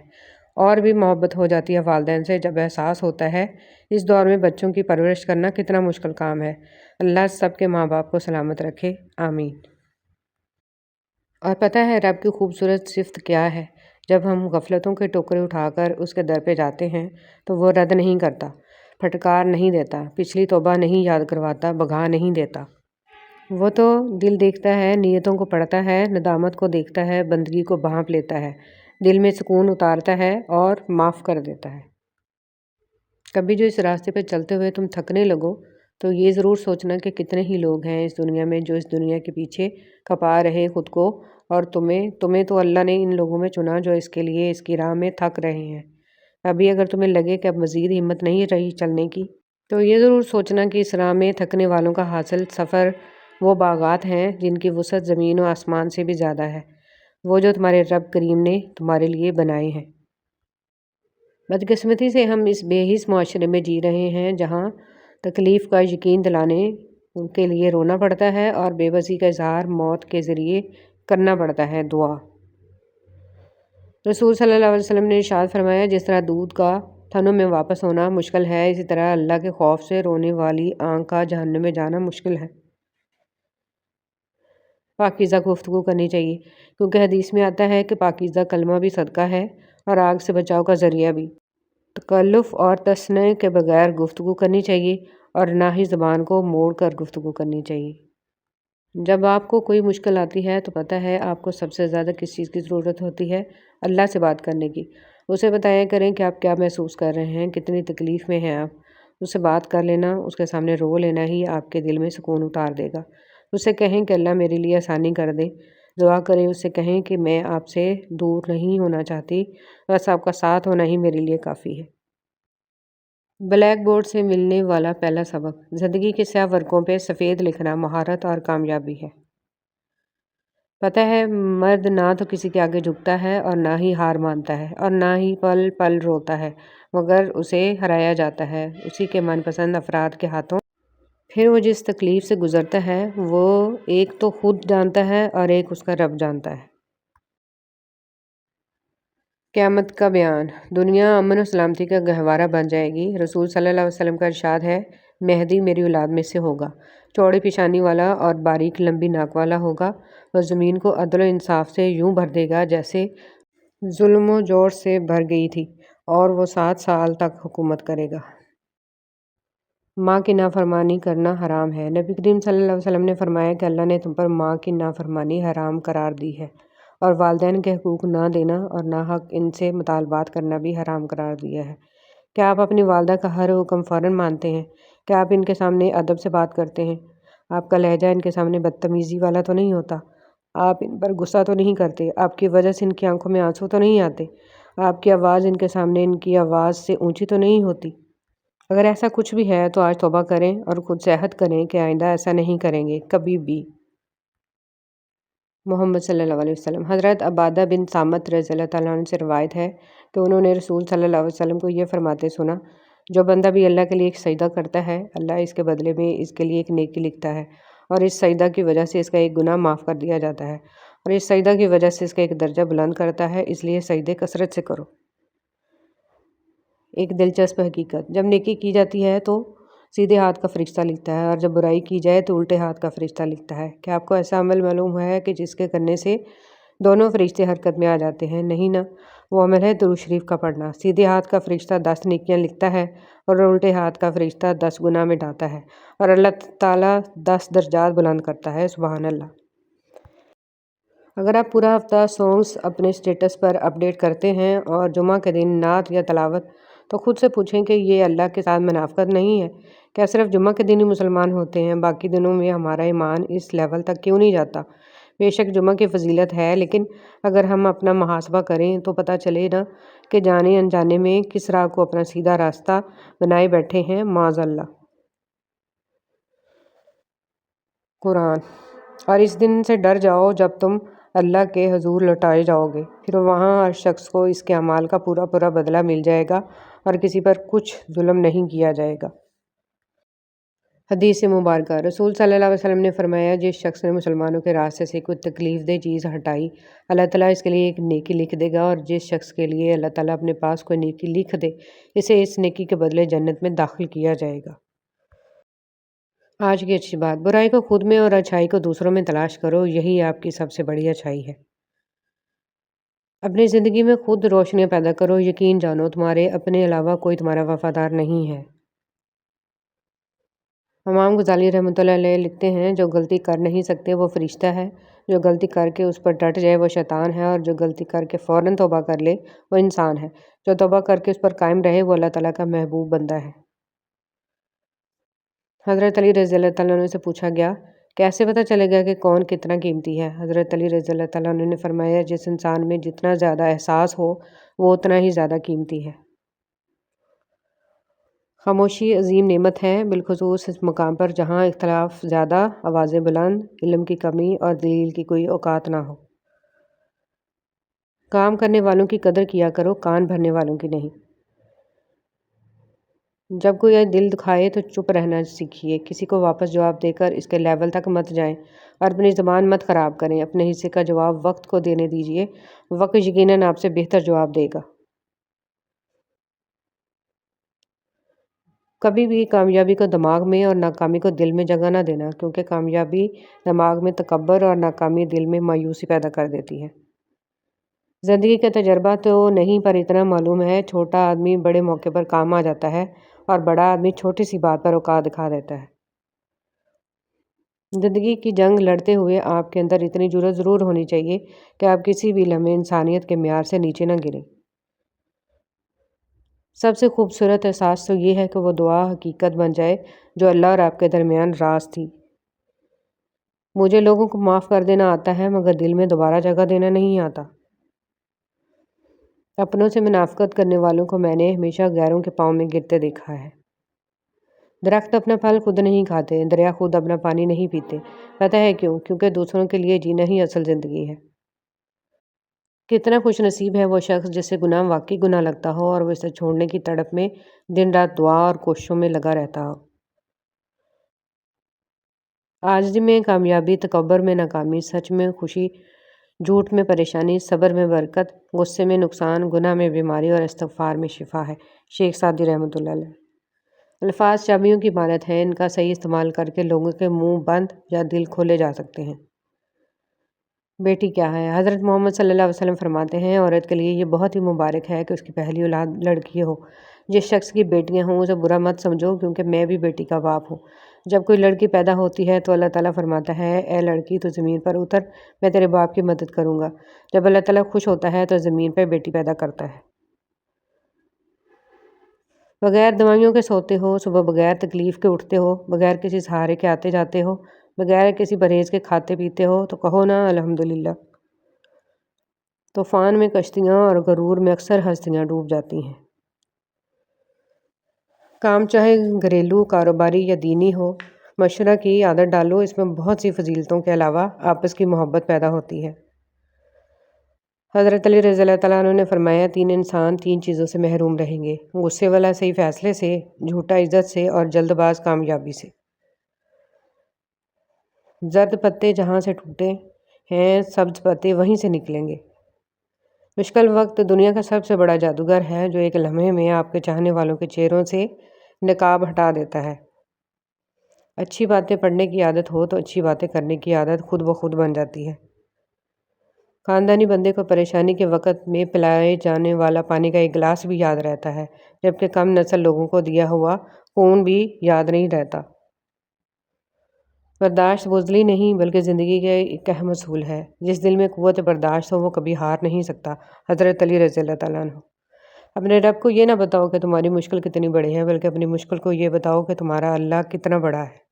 اور بھی محبت ہو جاتی ہے والدین سے جب احساس ہوتا ہے اس دور میں بچوں کی پرورش کرنا کتنا مشکل کام ہے۔ اللہ سب کے ماں باپ کو سلامت رکھے، آمین۔ اور پتہ ہے رب کی خوبصورت صفت کیا ہے؟ جب ہم غفلتوں کے ٹوکرے اٹھا کر اس کے در پہ جاتے ہیں تو وہ رد نہیں کرتا، پھٹکار نہیں دیتا، پچھلی توبہ نہیں یاد کرواتا، بھگا نہیں دیتا۔ وہ تو دل دیکھتا ہے، نیتوں کو پڑھتا ہے، ندامت کو دیکھتا ہے، بندگی کو بھانپ لیتا ہے، دل میں سکون اتارتا ہے اور معاف کر دیتا ہے۔ کبھی جو اس راستے پہ چلتے ہوئے تم تھکنے لگو تو یہ ضرور سوچنا کہ کتنے ہی لوگ ہیں اس دنیا میں جو اس دنیا کے پیچھے کھپا رہے خود کو، اور تمہیں تو اللہ نے ان لوگوں میں چنا جو اس کے لیے اس کی راہ میں تھک رہے ہیں۔ ابھی اگر تمہیں لگے کہ اب مزید ہمت نہیں رہی چلنے کی تو یہ ضرور سوچنا کہ اس راہ میں تھکنے والوں کا حاصل سفر وہ باغات ہیں جن کی وسعت زمین و آسمان سے بھی زیادہ ہے، وہ جو تمہارے رب کریم نے تمہارے لیے بنائے ہیں۔ بدقسمتی سے ہم اس بے حس معاشرے میں جی رہے ہیں جہاں تکلیف کا یقین دلانے کے لیے رونا پڑتا ہے اور بے بسی کا اظہار موت کے ذریعے کرنا پڑتا ہے۔ دعا۔ رسول صلی اللہ علیہ وسلم نے ارشاد فرمایا، جس طرح دودھ کا تھنوں میں واپس ہونا مشکل ہے، اسی طرح اللہ کے خوف سے رونے والی آنکھ کا جہنم میں جانا مشکل ہے۔ پاکیزہ گفتگو کرنی چاہیے، کیونکہ حدیث میں آتا ہے کہ پاکیزہ کلمہ بھی صدقہ ہے اور آگ سے بچاؤ کا ذریعہ بھی۔ تکلف اور تصنع کے بغیر گفتگو کرنی چاہیے اور نہ ہی زبان کو موڑ کر گفتگو کرنی چاہیے۔ جب آپ کو کوئی مشکل آتی ہے تو پتہ ہے آپ کو سب سے زیادہ کس چیز کی ضرورت ہوتی ہے؟ اللہ سے بات کرنے کی۔ اسے بتایا کریں کہ آپ کیا محسوس کر رہے ہیں، کتنی تکلیف میں ہیں آپ۔ اس سے بات کر لینا، اس کے سامنے رو لینا ہی آپ کے دل میں سکون اتار دے گا۔ اس سے کہیں کہ اللہ میرے لیے آسانی کر دے، دعا کریں، اس سے کہیں کہ میں آپ سے دور نہیں ہونا چاہتی، بس آپ کا ساتھ ہونا ہی میرے لیے کافی ہے۔ بلیک بورڈ سے ملنے والا پہلا سبق۔ زندگی کے سیاہ ورقوں پہ سفید لکھنا مہارت اور کامیابی ہے۔ پتہ ہے مرد نہ تو کسی کے آگے جھکتا ہے اور نہ ہی ہار مانتا ہے اور نہ ہی پل پل روتا ہے، مگر اسے ہرایا جاتا ہے اسی کے من پسند افراد کے ہاتھوں۔ پھر وہ جس تکلیف سے گزرتا ہے وہ ایک تو خود جانتا ہے اور ایک اس کا رب جانتا ہے۔ قیامت کا بیان۔ دنیا امن و سلامتی کا گہوارہ بن جائے گی۔ رسول صلی اللہ علیہ وسلم کا ارشاد ہے، مہدی میری اولاد میں سے ہوگا، چوڑی پیشانی والا اور باریک لمبی ناک والا ہوگا، وہ زمین کو عدل و انصاف سے یوں بھر دے گا جیسے ظلم و جور سے بھر گئی تھی، اور وہ 7 سال تک حکومت کرے گا۔ ماں کی نافرمانی کرنا حرام ہے۔ نبی کریم صلی اللہ علیہ وسلم نے فرمایا کہ اللہ نے تم پر ماں کی نافرمانی حرام قرار دی ہے اور والدین کے حقوق نہ دینا اور ناحق ان سے مطالبات کرنا بھی حرام قرار دیا ہے۔ کیا آپ اپنی والدہ کا ہر حکم فوراً مانتے ہیں؟ کیا آپ ان کے سامنے ادب سے بات کرتے ہیں؟ آپ کا لہجہ ان کے سامنے بدتمیزی والا تو نہیں ہوتا؟ آپ ان پر غصہ تو نہیں کرتے؟ آپ کی وجہ سے ان کی آنکھوں میں آنسو تو نہیں آتے؟ آپ کی آواز ان کے سامنے ان کی آواز سے اونچی تو نہیں ہوتی؟ اگر ایسا کچھ بھی ہے تو آج توبہ کریں اور خود سے عہد کریں کہ آئندہ ایسا نہیں کریں گے کبھی بھی۔ محمد صلی اللہ علیہ وسلم۔ حضرت عبادہ بن صامت رضی اللہ تعالیٰ عنہ سے روایت ہے کہ انہوں نے رسول صلی اللہ علیہ وسلم کو یہ فرماتے سنا، جو بندہ بھی اللہ کے لیے ایک سجدہ کرتا ہے، اللہ اس کے بدلے میں اس کے لیے ایک نیکی لکھتا ہے اور اس سجدہ کی وجہ سے اس کا ایک گناہ معاف کر دیا جاتا ہے اور اس سجدہ کی وجہ سے اس کا ایک درجہ بلند کرتا ہے، اس لیے سجدے کثرت سے کرو۔ ایک دلچسپ حقیقت: جب نیکی کی جاتی ہے تو سیدھے ہاتھ کا فرشتہ لکھتا ہے اور جب برائی کی جائے تو الٹے ہاتھ کا فرشتہ لکھتا ہے۔ کیا آپ کو ایسا عمل معلوم ہے کہ جس کے کرنے سے دونوں فرشتے حرکت میں آ جاتے ہیں؟ نہیں نا، وہ عمل ہے درود شریف کا پڑھنا۔ سیدھے ہاتھ کا فرشتہ 10 نیکیاں لکھتا ہے اور الٹے ہاتھ کا فرشتہ 10 گناہ مٹاتا ہے اور اللہ تعالیٰ 10 درجات بلند کرتا ہے۔ سبحان اللہ۔ اگر آپ پورا ہفتہ سانگز اپنے سٹیٹس پر اپڈیٹ کرتے ہیں اور جمعہ کے دن نعت یا تلاوت، تو خود سے پوچھیں کہ یہ اللہ کے ساتھ منافقت نہیں ہے؟ کیا صرف جمعہ کے دن ہی مسلمان ہوتے ہیں؟ باقی دنوں میں ہمارا ایمان اس لیول تک کیوں نہیں جاتا؟ بے شک جمعہ کی فضیلت ہے، لیکن اگر ہم اپنا محاسبہ کریں تو پتہ چلے نا کہ جانے انجانے میں کس راہ کو اپنا سیدھا راستہ بنائے بیٹھے ہیں۔ معاذ اللہ۔ قرآن۔ اور اس دن سے ڈر جاؤ جب تم اللہ کے حضور لوٹائے جاؤ گے، پھر وہاں ہر شخص کو اس کے اعمال کا پورا پورا بدلہ مل جائے گا اور کسی پر کچھ ظلم نہیں کیا جائے گا۔ حدیث مبارکہ: رسول صلی اللہ علیہ وسلم نے فرمایا، جس شخص نے مسلمانوں کے راستے سے کوئی تکلیف دہ چیز ہٹائی، اللہ تعالیٰ اس کے لیے ایک نیکی لکھ دے گا، اور جس شخص کے لیے اللہ تعالیٰ اپنے پاس کوئی نیکی لکھ دے، اسے اس نیکی کے بدلے جنت میں داخل کیا جائے گا۔ آج کی اچھی بات: برائی کو خود میں اور اچھائی کو دوسروں میں تلاش کرو، یہی آپ کی سب سے بڑی اچھائی ہے۔ اپنی زندگی میں خود روشنیاں پیدا کرو، یقین جانو تمہارے اپنے علاوہ کوئی تمہارا وفادار نہیں ہے۔ امام غزالی رحمۃ اللہ علیہ لکھتے ہیں، جو غلطی کر نہیں سکتے وہ فرشتہ ہے، جو غلطی کر کے اس پر ڈٹ جائے وہ شیطان ہے، اور جو غلطی کر کے فوراً توبہ کر لے وہ انسان ہے، جو توبہ کر کے اس پر قائم رہے وہ اللہ تعالیٰ کا محبوب بندہ ہے۔ حضرت علی رضی اللہ تعالیٰ عنہ سے پوچھا گیا، کیسے پتہ چلے گا کہ کون کتنا قیمتی ہے؟ حضرت علی رضی اللہ تعالیٰ عنہ نے فرمایا، جس انسان میں جتنا زیادہ احساس ہو وہ اتنا ہی زیادہ قیمتی ہے۔ خاموشی عظیم نعمت ہے، بالخصوص اس مقام پر جہاں اختلاف زیادہ، آوازیں بلند، علم کی کمی اور دلیل کی کوئی اوقات نہ ہو۔ کام کرنے والوں کی قدر کیا کرو، کان بھرنے والوں کی نہیں۔ جب کوئی دل دکھائے تو چپ رہنا سیکھیے، کسی کو واپس جواب دے کر اس کے لیول تک مت جائیں اور اپنی زبان مت خراب کریں۔ اپنے حصے کا جواب وقت کو دینے دیجیے، وقت یقیناً آپ سے بہتر جواب دے گا۔ کبھی بھی کامیابی کو دماغ میں اور ناکامی کو دل میں جگہ نہ دینا، کیونکہ کامیابی دماغ میں تکبر اور ناکامی دل میں مایوسی پیدا کر دیتی ہے۔ زندگی کا تجربہ تو نہیں، پر اتنا معلوم ہے، چھوٹا آدمی بڑے موقع پر کام آ جاتا ہے اور بڑا آدمی چھوٹی سی بات پر اوقات دکھا دیتا ہے۔ زندگی کی جنگ لڑتے ہوئے آپ کے اندر اتنی جرأت ضرور ہونی چاہیے کہ آپ کسی بھی لمحے انسانیت کے معیار سے نیچے نہ گریں۔ سب سے خوبصورت احساس تو یہ ہے کہ وہ دعا حقیقت بن جائے جو اللہ اور آپ کے درمیان راز تھی۔ مجھے لوگوں کو معاف کر دینا آتا ہے، مگر دل میں دوبارہ جگہ دینا نہیں آتا۔ اپنوں سے منافقت کرنے والوں کو میں نے ہمیشہ غیروں کے پاؤں میں گرتے دیکھا ہے۔ درخت اپنا پھل خود نہیں کھاتے، دریا خود اپنا پانی نہیں پیتے۔ پتہ ہے کیوں؟ کیونکہ دوسروں کے لیے جینا ہی اصل زندگی ہے۔ کتنا خوش نصیب ہے وہ شخص جسے گناہ واقعی گناہ لگتا ہو اور وہ اسے چھوڑنے کی تڑپ میں دن رات دعا اور کوششوں میں لگا رہتا ہو۔ عاجزی میں کامیابی، تکبر میں ناکامی، سچ میں خوشی، جھوٹ میں پریشانی، صبر میں برکت، غصے میں نقصان، گناہ میں بیماری اور استغفار میں شفا ہے۔ شیخ سعدی رحمۃ اللہ علیہ۔ الفاظ چابیوں کی مانند ہیں، ان کا صحیح استعمال کر کے لوگوں کے منہ بند یا دل کھولے جا سکتے ہیں۔ بیٹی کیا ہے؟ حضرت محمد صلی اللہ علیہ وسلم فرماتے ہیں عورت کے لیے یہ بہت ہی مبارک ہے کہ اس کی پہلی اولاد لڑکی ہو۔ جس شخص کی بیٹیاں ہوں اسے برا مت سمجھو، کیونکہ میں بھی بیٹی کا باپ ہوں۔ جب کوئی لڑکی پیدا ہوتی ہے تو اللہ تعالیٰ فرماتا ہے اے لڑکی تو زمین پر اتر، میں تیرے باپ کی مدد کروں گا۔ جب اللہ تعالیٰ خوش ہوتا ہے تو زمین پہ بیٹی پیدا کرتا ہے۔ بغیر دوائیوں کے سوتے ہو، صبح بغیر تکلیف کے اٹھتے ہو، بغیر کسی سہارے کے آتے جاتے ہو، بغیر کسی پرہیز کے کھاتے پیتے ہو تو کہو نا الحمدللہ۔ طوفان میں کشتیاں اور غرور میں اکثر ہستیاں ڈوب جاتی ہیں۔ کام چاہے گھریلو، کاروباری یا دینی ہو، مشورہ کی عادت ڈالو، اس میں بہت سی فضیلتوں کے علاوہ آپس کی محبت پیدا ہوتی ہے۔ حضرت علی رضی اللہ تعالیٰ عنہ نے فرمایا 3 انسان 3 چیزوں سے محروم رہیں گے: غصے والا صحیح فیصلے سے، جھوٹا عزت سے اور جلد باز کامیابی سے۔ زرد پتے جہاں سے ٹوٹے ہیں سبز پتے وہیں سے نکلیں گے۔ مشکل وقت دنیا کا سب سے بڑا جادوگر ہے جو ایک لمحے میں آپ کے چاہنے والوں کے چہروں سے نقاب ہٹا دیتا ہے۔ اچھی باتیں پڑھنے کی عادت ہو تو اچھی باتیں کرنے کی عادت خود بخود بن جاتی ہے۔ خاندانی بندے کو پریشانی کے وقت میں پلائے جانے والا پانی کا ایک گلاس بھی یاد رہتا ہے، جبکہ کم نسل لوگوں کو دیا ہوا خون بھی یاد نہیں رہتا۔ برداشت بزدلی نہیں بلکہ زندگی کا ایک اہم اصول ہے۔ جس دل میں قوت برداشت ہو وہ کبھی ہار نہیں سکتا۔ حضرت علی رضی اللہ تعالیٰ عنہ۔ اپنے رب کو یہ نہ بتاؤ کہ تمہاری مشکل کتنی بڑی ہے، بلکہ اپنی مشکل کو یہ بتاؤ کہ تمہارا اللہ کتنا بڑا ہے۔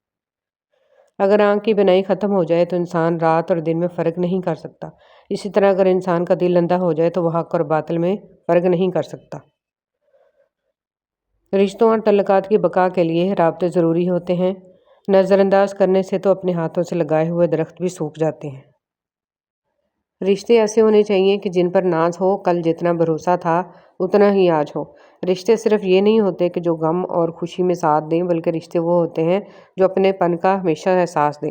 اگر آنکھ کی بینائی ختم ہو جائے تو انسان رات اور دن میں فرق نہیں کر سکتا۔ اسی طرح اگر انسان کا دل اندھا ہو جائے تو وہ حق اور باطل میں فرق نہیں کر سکتا۔ رشتوں اور تعلقات کی بقا کے لیے رابطے ضروری ہوتے ہیں۔ نظر انداز کرنے سے تو اپنے ہاتھوں سے لگائے ہوئے درخت بھی سوکھ جاتے ہیں۔ رشتے ایسے ہونے چاہیے کہ جن پر ناز ہو، کل جتنا بھروسہ تھا اتنا ہی آج ہو۔ رشتے صرف یہ نہیں ہوتے کہ جو غم اور خوشی میں ساتھ دیں، بلکہ رشتے وہ ہوتے ہیں جو اپنے پن کا ہمیشہ احساس دیں۔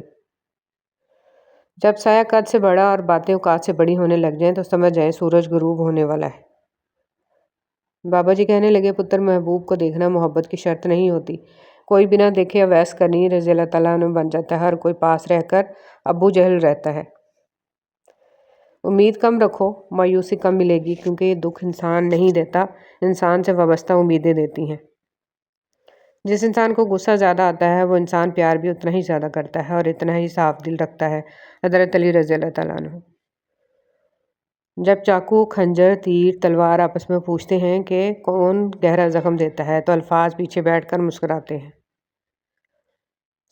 جب سایہ قد سے بڑا اور باتیں اوقات سے بڑی ہونے لگ جائیں تو سمجھ جائیں سورج غروب ہونے والا ہے۔ بابا جی کہنے لگے پتر محبوب کو دیکھنا محبت کی شرط نہیں ہوتی۔ کوئی بنا دیکھے اویس کرنی رضی اللہ تعالیٰ عنہ بن جاتا ہے اور کوئی پاس رہ کر ابو جہل رہتا ہے۔ امید کم رکھو، مایوسی کم ملے گی، کیونکہ یہ دکھ انسان نہیں دیتا، انسان سے وابستہ امیدیں دیتی ہیں۔ جس انسان کو غصہ زیادہ آتا ہے وہ انسان پیار بھی اتنا ہی زیادہ کرتا ہے اور اتنا ہی صاف دل رکھتا ہے۔ حضرت علی رضی اللہ تعالیٰ عنہ۔ جب چاقو، خنجر، تیر، تلوار آپس میں پوچھتے ہیں کہ کون گہرا زخم دیتا ہے تو الفاظ پیچھے بیٹھ کر مسکراتے ہیں۔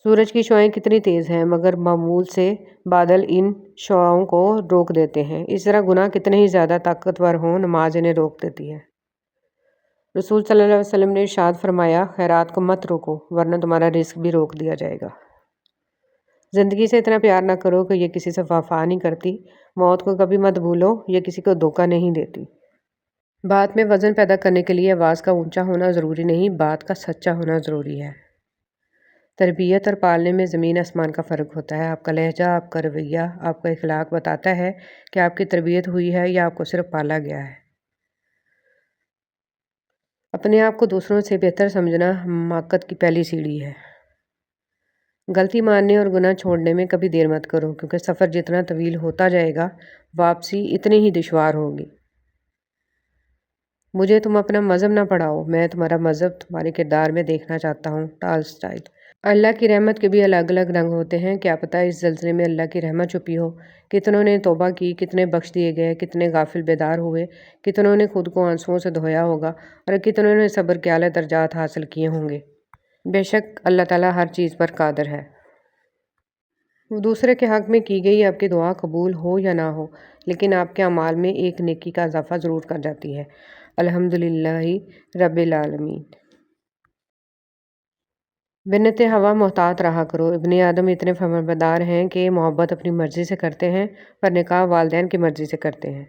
سورج کی شعاعیں کتنی تیز ہیں مگر معمول سے بادل ان شعاعوں کو روک دیتے ہیں۔ اس طرح گناہ کتنے ہی زیادہ طاقتور ہوں نماز انہیں روک دیتی ہے۔ رسول صلی اللہ علیہ وسلم نے ارشاد فرمایا خیرات کو مت روکو ورنہ تمہارا رزق بھی روک دیا جائے گا۔ زندگی سے اتنا پیار نہ کرو کہ یہ کسی سے وفا نہیں کرتی۔ موت کو کبھی مت بھولو، یہ کسی کو دھوکہ نہیں دیتی۔ بات میں وزن پیدا کرنے کے لیے آواز کا اونچا ہونا ضروری نہیں، بات کا سچا ہونا ضروری ہے۔ تربیت اور پالنے میں زمین آسمان کا فرق ہوتا ہے۔ آپ کا لہجہ، آپ کا رویہ، آپ کا اخلاق بتاتا ہے کہ آپ کی تربیت ہوئی ہے یا آپ کو صرف پالا گیا ہے۔ اپنے آپ کو دوسروں سے بہتر سمجھنا حماقت کی پہلی سیڑھی ہے۔ غلطی ماننے اور گناہ چھوڑنے میں کبھی دیر مت کرو، کیونکہ سفر جتنا طویل ہوتا جائے گا واپسی اتنی ہی دشوار ہوگی۔ مجھے تم اپنا مذہب نہ پڑھاؤ، میں تمہارا مذہب تمہارے کردار میں دیکھنا چاہتا ہوں۔ ٹالسٹائی۔ اللہ کی رحمت کے بھی الگ الگ رنگ ہوتے ہیں، کیا پتہ اس زلزلے میں اللہ کی رحمت چھپی ہو۔ کتنوں نے توبہ کی، کتنے بخش دیے گئے، کتنے غافل بیدار ہوئے، کتنوں نے خود کو آنسوؤں سے دھویا ہوگا اور کتنوں نے صبر کے اعلیٰ درجات حاصل کیے ہوں گے۔ بے شک اللہ تعالیٰ ہر چیز پر قادر ہے۔ دوسرے کے حق میں کی گئی آپ کی دعا قبول ہو یا نہ ہو، لیکن آپ کے اعمال میں ایک نیکی کا اضافہ ضرور کر جاتی ہے۔ الحمدللہ رب العالمین۔ بنت ہوا محتاط رہا کرو، ابن آدم اتنے فرمانبردار ہیں کہ محبت اپنی مرضی سے کرتے ہیں پر نکاح والدین کی مرضی سے کرتے ہیں۔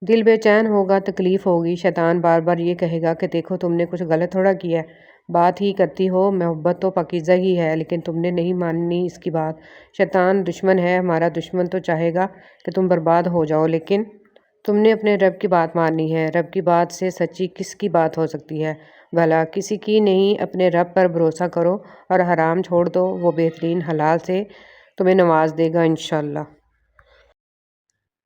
دل بے چین ہوگا، تکلیف ہوگی، شیطان بار بار یہ کہے گا کہ دیکھو تم نے کچھ غلط تھوڑا کیا ہے، بات ہی کرتی ہو، محبت تو پاکیزہ ہی ہے لیکن تم نے نہیں مانی اس کی بات۔ شیطان دشمن ہے، ہمارا دشمن تو چاہے گا کہ تم برباد ہو جاؤ، لیکن تم نے اپنے رب کی بات ماننی ہے۔ رب کی بات سے سچی کس کی بات ہو سکتی ہے؟ بھلا کسی کی نہیں۔ اپنے رب پر بھروسہ کرو اور حرام چھوڑ دو، وہ بہترین حلال سے تمہیں نواز دے گا انشاءاللہ۔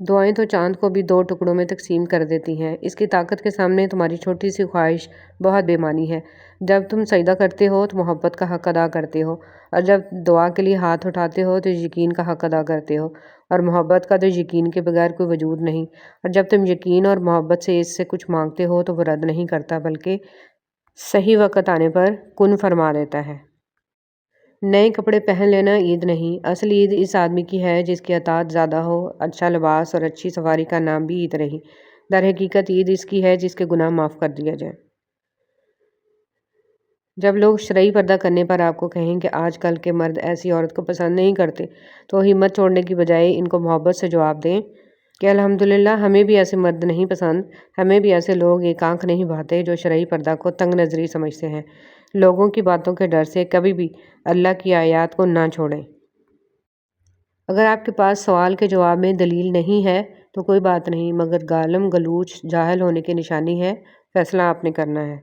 دعائیں تو چاند کو بھی 2 ٹکڑوں میں تقسیم کر دیتی ہیں۔ اس کی طاقت کے سامنے تمہاری چھوٹی سی خواہش بہت بے معنی ہے۔ جب تم سجدہ کرتے ہو تو محبت کا حق ادا کرتے ہو، اور جب دعا کے لیے ہاتھ اٹھاتے ہو تو یقین کا حق ادا کرتے ہو، اور محبت کا تو یقین کے بغیر کوئی وجود نہیں۔ اور جب تم یقین اور محبت سے اس سے کچھ مانگتے ہو تو وہ رد نہیں کرتا، بلکہ صحیح وقت آنے پر کن فرما دیتا ہے۔ نئے کپڑے پہن لینا عید نہیں، اصل عید اس آدمی کی ہے جس کی اطاعت زیادہ ہو۔ اچھا لباس اور اچھی سواری کا نام بھی عید رہی، در حقیقت عید اس کی ہے جس کے گناہ معاف کر دیا جائے۔ جب لوگ شرعی پردہ کرنے پر آپ کو کہیں کہ آج کل کے مرد ایسی عورت کو پسند نہیں کرتے، تو ہمت چھوڑنے کی بجائے ان کو محبت سے جواب دیں کہ الحمدللہ ہمیں بھی ایسے مرد نہیں پسند، ہمیں بھی ایسے لوگ ایک آنکھ نہیں بھاتے جو شرعی پردہ کو تنگ نظری سمجھتے ہیں۔ لوگوں کی باتوں کے ڈر سے کبھی بھی اللہ کی آیات کو نہ چھوڑیں۔ اگر آپ کے پاس سوال کے جواب میں دلیل نہیں ہے تو کوئی بات نہیں، مگر گالم گلوچ جاہل ہونے کی نشانی ہے۔ فیصلہ آپ نے کرنا ہے۔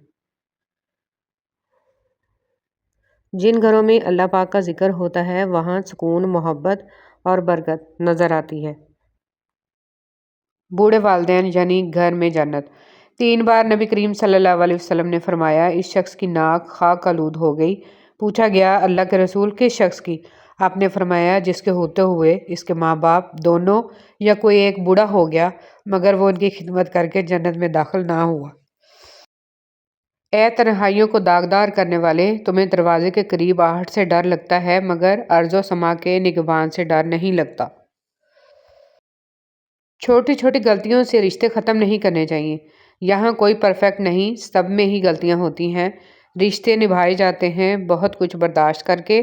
جن گھروں میں اللہ پاک کا ذکر ہوتا ہے وہاں سکون، محبت اور برکت نظر آتی ہے۔ بوڑھے والدین یعنی گھر میں جنت۔ 3 بار نبی کریم صلی اللہ علیہ وسلم نے فرمایا، اس شخص کی ناک خاک آلود ہو گئی۔ پوچھا گیا، اللہ کے رسول کس شخص کی؟ آپ نے فرمایا، جس کے ہوتے ہوئے اس کے ماں باپ دونوں یا کوئی ایک بوڑھا ہو گیا مگر وہ ان کی خدمت کر کے جنت میں داخل نہ ہوا۔ اے تنہائیوں کو داغدار کرنے والے، تمہیں دروازے کے قریب آہٹ سے ڈر لگتا ہے مگر ارض و سما کے نگہبان سے ڈر نہیں لگتا۔ چھوٹی چھوٹی غلطیوں سے رشتے ختم نہیں کرنے چاہیے۔ یہاں کوئی پرفیکٹ نہیں، سب میں ہی غلطیاں ہوتی ہیں۔ رشتے نبھائے جاتے ہیں بہت کچھ برداشت کر کے،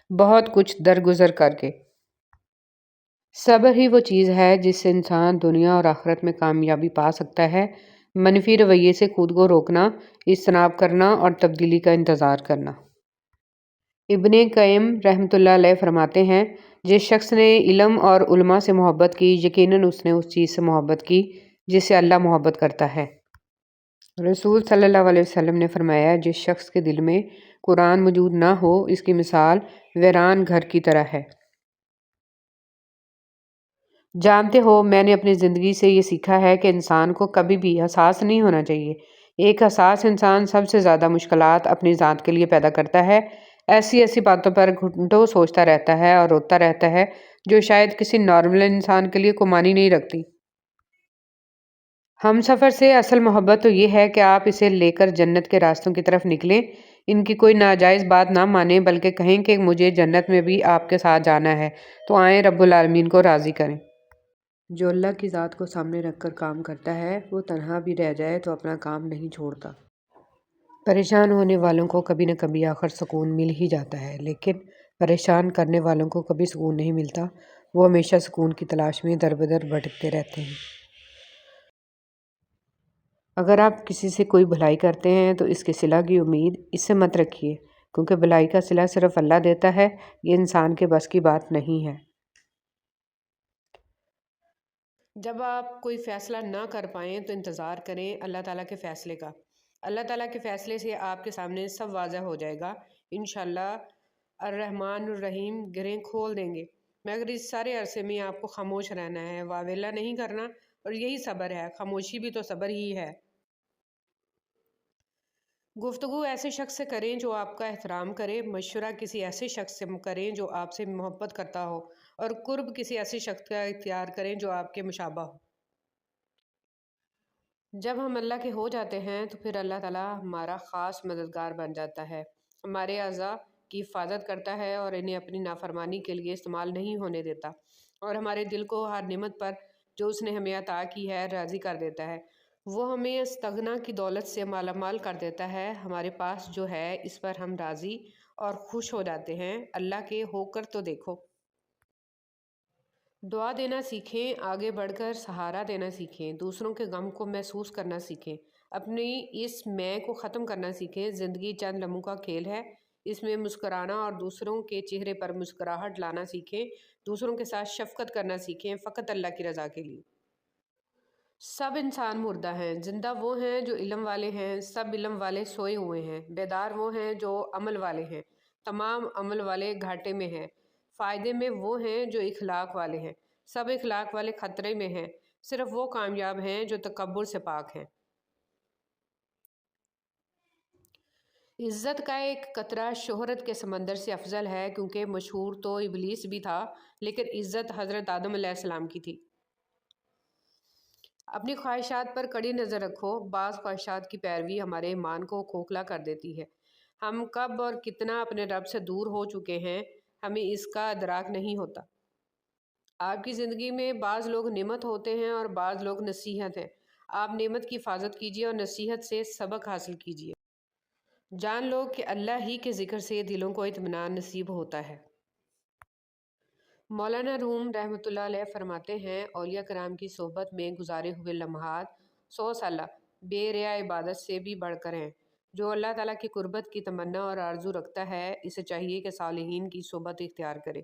بہت کچھ درگزر کر کے۔ صبر ہی وہ چیز ہے جس سے انسان دنیا اور آخرت میں کامیابی پا سکتا ہے۔ منفی رویے سے خود کو روکنا، اجتناب کرنا اور تبدیلی کا انتظار کرنا۔ ابن قیم رحمۃ اللہ علیہ فرماتے ہیں، جس شخص نے علم اور علماء سے محبت کی، یقیناً اس نے اس چیز سے محبت کی جس سے اللہ محبت کرتا ہے۔ رسول صلی اللہ علیہ وسلم نے فرمایا، جس شخص کے دل میں قرآن موجود نہ ہو اس کی مثال ویران گھر کی طرح ہے۔ جانتے ہو، میں نے اپنی زندگی سے یہ سیکھا ہے کہ انسان کو کبھی بھی حساس نہیں ہونا چاہیے۔ ایک حساس انسان سب سے زیادہ مشکلات اپنی ذات کے لیے پیدا کرتا ہے۔ ایسی باتوں پر گھنٹوں سوچتا رہتا ہے اور روتا رہتا ہے جو شاید کسی نارمل انسان کے لیے کوئی معنی نہیں رکھتی۔ ہم سفر سے اصل محبت تو یہ ہے کہ آپ اسے لے کر جنت کے راستوں کی طرف نکلیں، ان کی کوئی ناجائز بات نہ مانیں بلکہ کہیں کہ مجھے جنت میں بھی آپ کے ساتھ جانا ہے، تو آئیں رب العالمین کو راضی کریں۔ جو اللہ کی ذات کو سامنے رکھ کر کام کرتا ہے وہ تنہا بھی رہ جائے تو اپنا کام نہیں چھوڑتا۔ پریشان ہونے والوں کو کبھی نہ کبھی آخر سکون مل ہی جاتا ہے، لیکن پریشان کرنے والوں کو کبھی سکون نہیں ملتا، وہ ہمیشہ سکون کی تلاش میں در بدر بھٹکتے رہتے ہیں۔ اگر آپ کسی سے کوئی بھلائی کرتے ہیں تو اس کے صلہ کی امید اس سے مت رکھیے، کیونکہ بھلائی کا صلہ صرف اللہ دیتا ہے، یہ انسان کے بس کی بات نہیں ہے۔ جب آپ کوئی فیصلہ نہ کر پائیں تو انتظار کریں اللہ تعالیٰ کے فیصلے کا۔ اللہ تعالیٰ کے فیصلے سے آپ کے سامنے سب واضح ہو جائے گا۔ انشاءاللہ الرحمن الرحیم گرہیں کھول دیں گے، مگر اس سارے عرصے میں آپ کو خاموش رہنا ہے، واویلا نہیں کرنا، اور یہی صبر ہے۔ خاموشی بھی تو صبر ہی ہے۔ گفتگو ایسے شخص سے کریں جو آپ کا احترام کرے، مشورہ کسی ایسے شخص سے کریں جو آپ سے محبت کرتا ہو، اور قرب کسی ایسے شخص کا اختیار کریں جو آپ کے مشابہ ہو۔ جب ہم اللہ کے ہو جاتے ہیں تو پھر اللہ تعالیٰ ہمارا خاص مددگار بن جاتا ہے، ہمارے اعضاء کی حفاظت کرتا ہے اور انہیں اپنی نافرمانی کے لیے استعمال نہیں ہونے دیتا، اور ہمارے دل کو ہر نعمت پر جو اس نے ہمیں عطا کی ہے راضی کر دیتا ہے۔ وہ ہمیں استغنا کی دولت سے مالا مال کر دیتا ہے۔ ہمارے پاس جو ہے اس پر ہم راضی اور خوش ہو جاتے ہیں۔ اللہ کے ہو کر تو دیکھو۔ دعا دینا سیکھیں، آگے بڑھ کر سہارا دینا سیکھیں، دوسروں کے غم کو محسوس کرنا سیکھیں، اپنی اس میں کو ختم کرنا سیکھیں۔ زندگی چند لمحوں کا کھیل ہے، اس میں مسکرانا اور دوسروں کے چہرے پر مسکراہٹ لانا سیکھیں، دوسروں کے ساتھ شفقت کرنا سیکھیں، فقط اللہ کی رضا کے لیے۔ سب انسان مردہ ہیں، زندہ وہ ہیں جو علم والے ہیں، سب علم والے سوئے ہوئے ہیں، بیدار وہ ہیں جو عمل والے ہیں، تمام عمل والے گھاٹے میں ہیں، فائدے میں وہ ہیں جو اخلاق والے ہیں۔ سب اخلاق والے خطرے میں ہیں، صرف وہ کامیاب ہیں جو تکبر سے پاک ہیں۔ عزت کا ایک قطرہ شہرت کے سمندر سے افضل ہے، کیونکہ مشہور تو ابلیس بھی تھا، لیکن عزت حضرت آدم علیہ السلام کی تھی۔ اپنی خواہشات پر کڑی نظر رکھو، بعض خواہشات کی پیروی ہمارے ایمان کو کھوکھلا کر دیتی ہے۔ ہم کب اور کتنا اپنے رب سے دور ہو چکے ہیں، ہمیں اس کا ادراک نہیں ہوتا۔ آپ کی زندگی میں بعض لوگ نعمت ہوتے ہیں اور بعض لوگ نصیحت ہیں۔ آپ نعمت کی حفاظت کیجیے اور نصیحت سے سبق حاصل کیجیے۔ جان لو کہ اللہ ہی کے ذکر سے دلوں کو اطمینان نصیب ہوتا ہے۔ مولانا روم رحمۃ اللہ علیہ فرماتے ہیں، اولیاء کرام کی صحبت میں گزارے ہوئے لمحات 100 سالہ بے ریا عبادت سے بھی بڑھ کر ہیں۔ جو اللہ تعالیٰ کی قربت کی تمنا اور آرزو رکھتا ہے، اسے چاہیے کہ صالحین کی صحبت اختیار کرے۔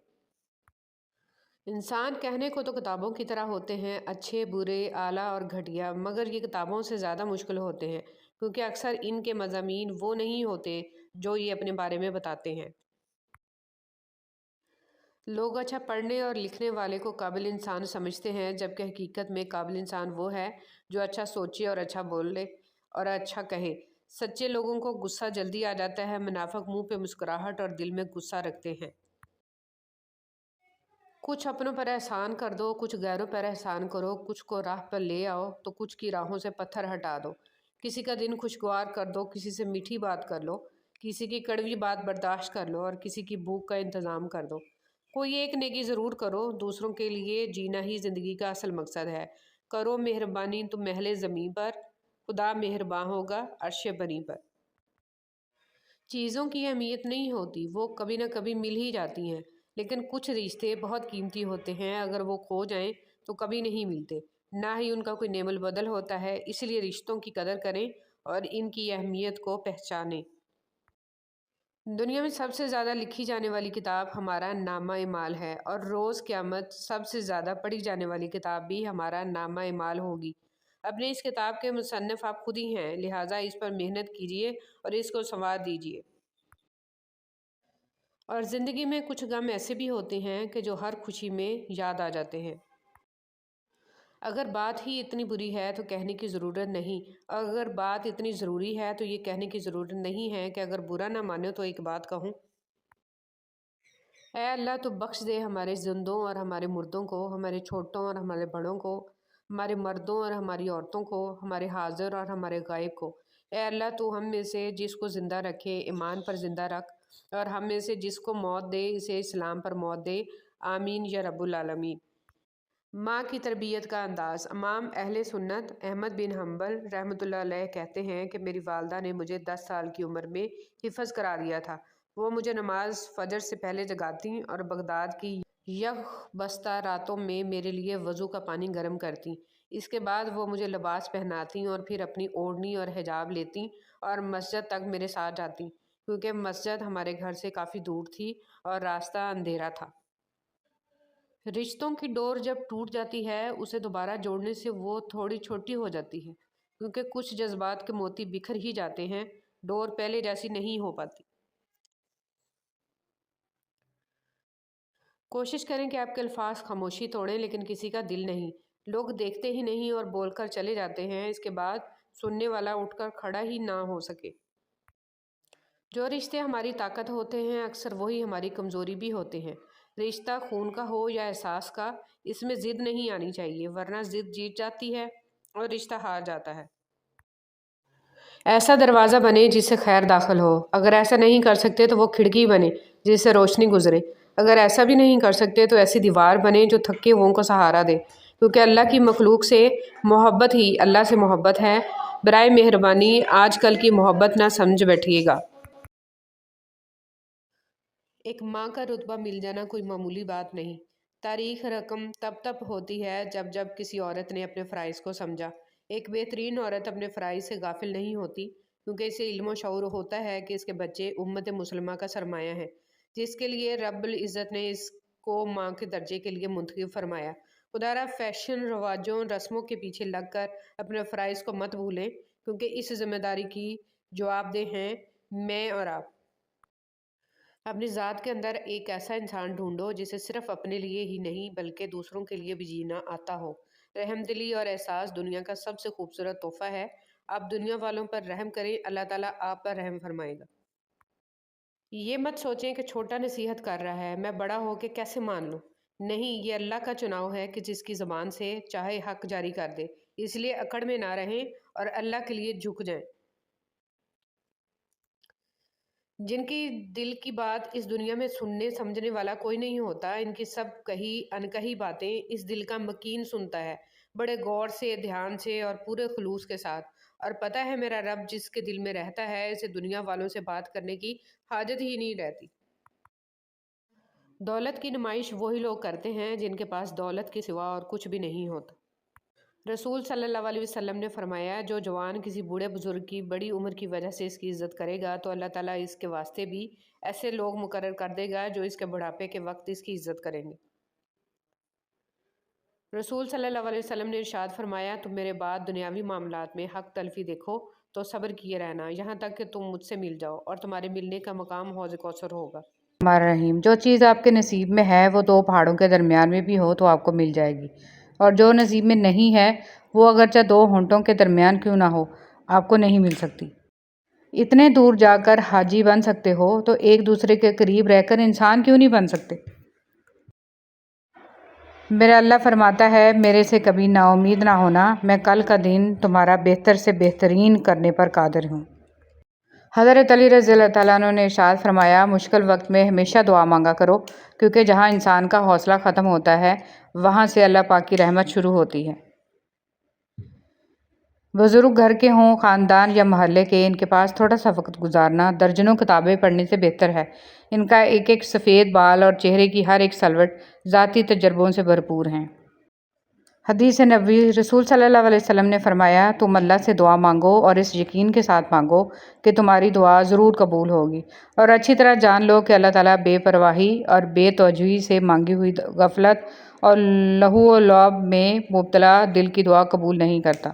انسان کہنے کو تو کتابوں کی طرح ہوتے ہیں، اچھے برے اعلیٰ اور گھٹیا، مگر یہ کتابوں سے زیادہ مشکل ہوتے ہیں، کیونکہ اکثر ان کے مضامین وہ نہیں ہوتے جو یہ اپنے بارے میں بتاتے ہیں۔ لوگ اچھا پڑھنے اور لکھنے والے کو قابل انسان سمجھتے ہیں، جبکہ حقیقت میں قابل انسان وہ ہے جو اچھا سوچے اور اچھا بولے اور اچھا کہے۔ سچے لوگوں کو غصہ جلدی آ جاتا ہے، منافق منہ پہ مسکراہٹ اور دل میں غصہ رکھتے ہیں۔ کچھ اپنوں پر احسان کر دو، کچھ غیروں پر احسان کرو، کچھ کو راہ پر لے آؤ تو کچھ کی راہوں سے پتھر ہٹا دو۔ کسی کا دن خوشگوار کر دو، کسی سے میٹھی بات کر لو، کسی کی کڑوی بات برداشت کر لو اور کسی کی بھوک کا انتظام کر دو۔ کوئی ایک نیکی ضرور کرو، دوسروں کے لیے جینا ہی زندگی کا اصل مقصد ہے۔ کرو مہربانی تم اہل زمیں پر، خدا مہرباں ہوگا عرش بری پر۔ چیزوں کی اہمیت نہیں ہوتی، وہ کبھی نہ کبھی مل ہی جاتی ہیں، لیکن کچھ رشتے بہت قیمتی ہوتے ہیں، اگر وہ کھو جائیں تو کبھی نہیں ملتے، نہ ہی ان کا کوئی نعم البدل ہوتا ہے۔ اس لیے رشتوں کی قدر کریں اور ان کی اہمیت کو پہچانیں۔ دنیا میں سب سے زیادہ لکھی جانے والی کتاب ہمارا نامہ اعمال ہے، اور روز قیامت سب سے زیادہ پڑھی جانے والی کتاب بھی ہمارا نامہ اعمال ہوگی۔ اپنے اس کتاب کے مصنف آپ خود ہی ہیں، لہٰذا اس پر محنت کیجیے اور اس کو سنوار دیجیے۔ اور زندگی میں کچھ غم ایسے بھی ہوتے ہیں کہ جو ہر خوشی میں یاد آ جاتے ہیں۔ اگر بات ہی اتنی بری ہے تو کہنے کی ضرورت نہیں، اور اگر بات اتنی ضروری ہے تو یہ کہنے کی ضرورت نہیں ہے کہ اگر برا نہ مانو تو ایک بات کہوں۔ اے اللہ تو بخش دے ہمارے زندوں اور ہمارے مردوں کو، ہمارے چھوٹوں اور ہمارے بڑوں کو، ہمارے مردوں اور ہماری عورتوں کو، ہمارے حاضر اور ہمارے غائب کو۔ اے اللہ تو ہم میں سے جس کو زندہ رکھے ایمان پر زندہ رکھ، اور ہم میں سے جس کو موت دے اسے اسلام پر موت دے، آمین یا رب العالمین۔ ماں کی تربیت کا انداز۔ امام اہل سنت احمد بن حنبل رحمۃ اللہ علیہ کہتے ہیں کہ میری والدہ نے مجھے 10 سال کی عمر میں حفظ کرا دیا تھا۔ وہ مجھے نماز فجر سے پہلے جگاتیں اور بغداد کی یخ بستہ راتوں میں میرے لیے وضو کا پانی گرم کرتیں۔ اس کے بعد وہ مجھے لباس پہناتیں اور پھر اپنی اوڑھنی اور حجاب لیتیں اور مسجد تک میرے ساتھ جاتیں، کیونکہ مسجد ہمارے گھر سے کافی دور تھی اور راستہ اندھیرا تھا۔ رشتوں کی ڈور جب ٹوٹ جاتی ہے، اسے دوبارہ جوڑنے سے وہ تھوڑی چھوٹی ہو جاتی ہے، کیونکہ کچھ جذبات کے موتی بکھر ہی جاتے ہیں، ڈور پہلے جیسی نہیں ہو پاتی۔ کوشش کریں کہ آپ کے الفاظ خاموشی توڑیں لیکن کسی کا دل نہیں۔ لوگ دیکھتے ہی نہیں اور بول کر چلے جاتے ہیں، اس کے بعد سننے والا اٹھ کر کھڑا ہی نہ ہو سکے۔ جو رشتے ہماری طاقت ہوتے ہیں اکثر وہی ہماری کمزوری بھی ہوتے ہیں۔ رشتہ خون کا ہو یا احساس کا، اس میں ضد نہیں آنی چاہیے، ورنہ ضد جیت جاتی ہے اور رشتہ ہار جاتا ہے۔ ایسا دروازہ بنے جس سے خیر داخل ہو، اگر ایسا نہیں کر سکتے تو وہ کھڑکی بنے جس سے روشنی گزرے، اگر ایسا بھی نہیں کر سکتے تو ایسی دیوار بنے جو تھکے ہوئوں کو سہارا دے، کیونکہ اللہ کی مخلوق سے محبت ہی اللہ سے محبت ہے۔ برائے مہربانی آج کل کی محبت نہ سمجھ بیٹھیے گا۔ ایک ماں کا رتبہ مل جانا کوئی معمولی بات نہیں۔ تاریخ رقم تب ہوتی ہے جب کسی عورت نے اپنے فرائض کو سمجھا۔ ایک بہترین عورت اپنے فرائض سے غافل نہیں ہوتی، کیونکہ اسے علم و شعور ہوتا ہے کہ اس کے بچے امت مسلمہ کا سرمایہ ہیں، جس کے لیے رب العزت نے اس کو ماں کے درجے کے لیے منتخب فرمایا۔ خدا را فیشن رواجوں رسموں کے پیچھے لگ کر اپنے فرائض کو مت بھولیں، کیونکہ اس ذمہ داری کی جواب دہ ہیں میں اور آپ۔ اپنی ذات کے اندر ایک ایسا انسان ڈھونڈو جسے صرف اپنے لیے ہی نہیں بلکہ دوسروں کے لیے بھی جینا آتا ہو۔ رحم دلی اور احساس دنیا کا سب سے خوبصورت تحفہ ہے۔ آپ دنیا والوں پر رحم کریں، اللہ تعالیٰ آپ پر رحم فرمائے گا۔ یہ مت سوچیں کہ چھوٹا نصیحت کر رہا ہے، میں بڑا ہو کے کیسے مان لوں۔ نہیں، یہ اللہ کا چناؤ ہے کہ جس کی زبان سے چاہے حق جاری کر دے۔ اس لیے اکڑ میں نہ رہیں اور اللہ کے لیے جھک جائیں۔ جن کی دل کی بات اس دنیا میں سننے سمجھنے والا کوئی نہیں ہوتا، ان کی سب کہی انکہی باتیں اس دل کا مکین سنتا ہے، بڑے غور سے، دھیان سے اور پورے خلوص کے ساتھ۔ اور پتہ ہے میرا رب جس کے دل میں رہتا ہے، اسے دنیا والوں سے بات کرنے کی حاجت ہی نہیں رہتی۔ دولت کی نمائش وہی لوگ کرتے ہیں جن کے پاس دولت کے سوا اور کچھ بھی نہیں ہوتا۔ رسول صلی اللہ علیہ وسلم نے فرمایا، جو جوان کسی بوڑھے بزرگ کی بڑی عمر کی وجہ سے اس کی عزت کرے گا تو اللہ تعالیٰ اس کے واسطے بھی ایسے لوگ مقرر کر دے گا جو اس کے بڑھاپے کے وقت اس کی عزت کریں گے۔ رسول صلی اللہ علیہ وسلم نے ارشاد فرمایا، تم میرے بعد دنیاوی معاملات میں حق تلفی دیکھو تو صبر کیے رہنا یہاں تک کہ تم مجھ سے مل جاؤ، اور تمہارے ملنے کا مقام حوض کوثر ہوگا۔ ہمارا رحیم، جو چیز آپ کے نصیب میں ہے وہ دو پہاڑوں کے درمیان میں بھی ہو تو آپ کو مل جائے گی، اور جو نصیب میں نہیں ہے وہ اگرچہ دو ہونٹوں کے درمیان کیوں نہ ہو آپ کو نہیں مل سکتی۔ اتنے دور جا کر حاجی بن سکتے ہو تو ایک دوسرے کے قریب رہ کر انسان کیوں نہیں بن سکتے؟ میرا اللہ فرماتا ہے، میرے سے کبھی نا امید نہ ہونا، میں کل کا دن تمہارا بہتر سے بہترین کرنے پر قادر ہوں۔ حضرت علی رضی اللہ تعالیٰ عنہ نے ارشاد فرمایا، مشکل وقت میں ہمیشہ دعا مانگا کرو، کیونکہ جہاں انسان کا حوصلہ ختم ہوتا ہے وہاں سے اللہ پاک کی رحمت شروع ہوتی ہے۔ بزرگ گھر کے ہوں، خاندان یا محلے کے، ان کے پاس تھوڑا سا وقت گزارنا درجنوں کتابیں پڑھنے سے بہتر ہے۔ ان کا ایک ایک سفید بال اور چہرے کی ہر ایک سلوٹ ذاتی تجربوں سے بھرپور ہیں۔ حدیث نبوی، رسول صلی اللہ علیہ وسلم نے فرمایا، تم اللہ سے دعا مانگو اور اس یقین کے ساتھ مانگو کہ تمہاری دعا ضرور قبول ہوگی، اور اچھی طرح جان لو کہ اللہ تعالیٰ بے پرواہی اور بے توجہی سے مانگی ہوئی غفلت اور لہو و لعب میں مبتلا دل کی دعا قبول نہیں کرتا۔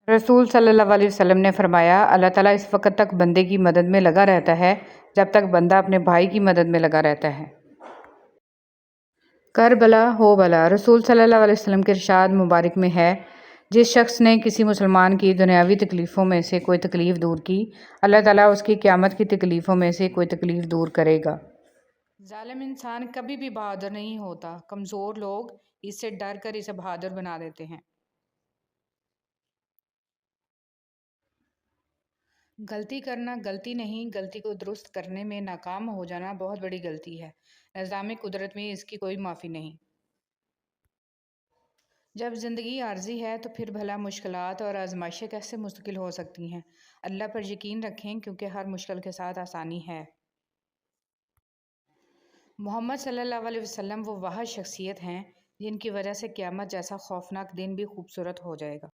رسول صلی اللہ علیہ وسلم نے فرمایا، اللہ تعالیٰ اس وقت تک بندے کی مدد میں لگا رہتا ہے جب تک بندہ اپنے بھائی کی مدد میں لگا رہتا ہے۔ کر بلا ہو بلا، رسول صلی اللہ علیہ وسلم کے ارشاد مبارک میں ہے، جس شخص نے کسی مسلمان کی دنیاوی تکلیفوں میں سے کوئی تکلیف دور کی، اللہ تعالیٰ اس کی قیامت کی تکلیفوں میں سے کوئی تکلیف دور کرے گا۔ ظالم انسان کبھی بھی بہادر نہیں ہوتا، کمزور لوگ اس سے ڈر کر اسے بہادر بنا دیتے ہیں۔ غلطی کرنا غلطی نہیں، غلطی کو درست کرنے میں ناکام ہو جانا بہت بڑی غلطی ہے۔ نظام قدرت میں اس کی کوئی معافی نہیں۔ جب زندگی عارضی ہے تو پھر بھلا مشکلات اور آزمائشیں کیسے مستقل ہو سکتی ہیں؟ اللہ پر یقین رکھیں کیونکہ ہر مشکل کے ساتھ آسانی ہے۔ محمد صلی اللہ علیہ وسلم وہ واحد شخصیت ہیں جن کی وجہ سے قیامت جیسا خوفناک دن بھی خوبصورت ہو جائے گا۔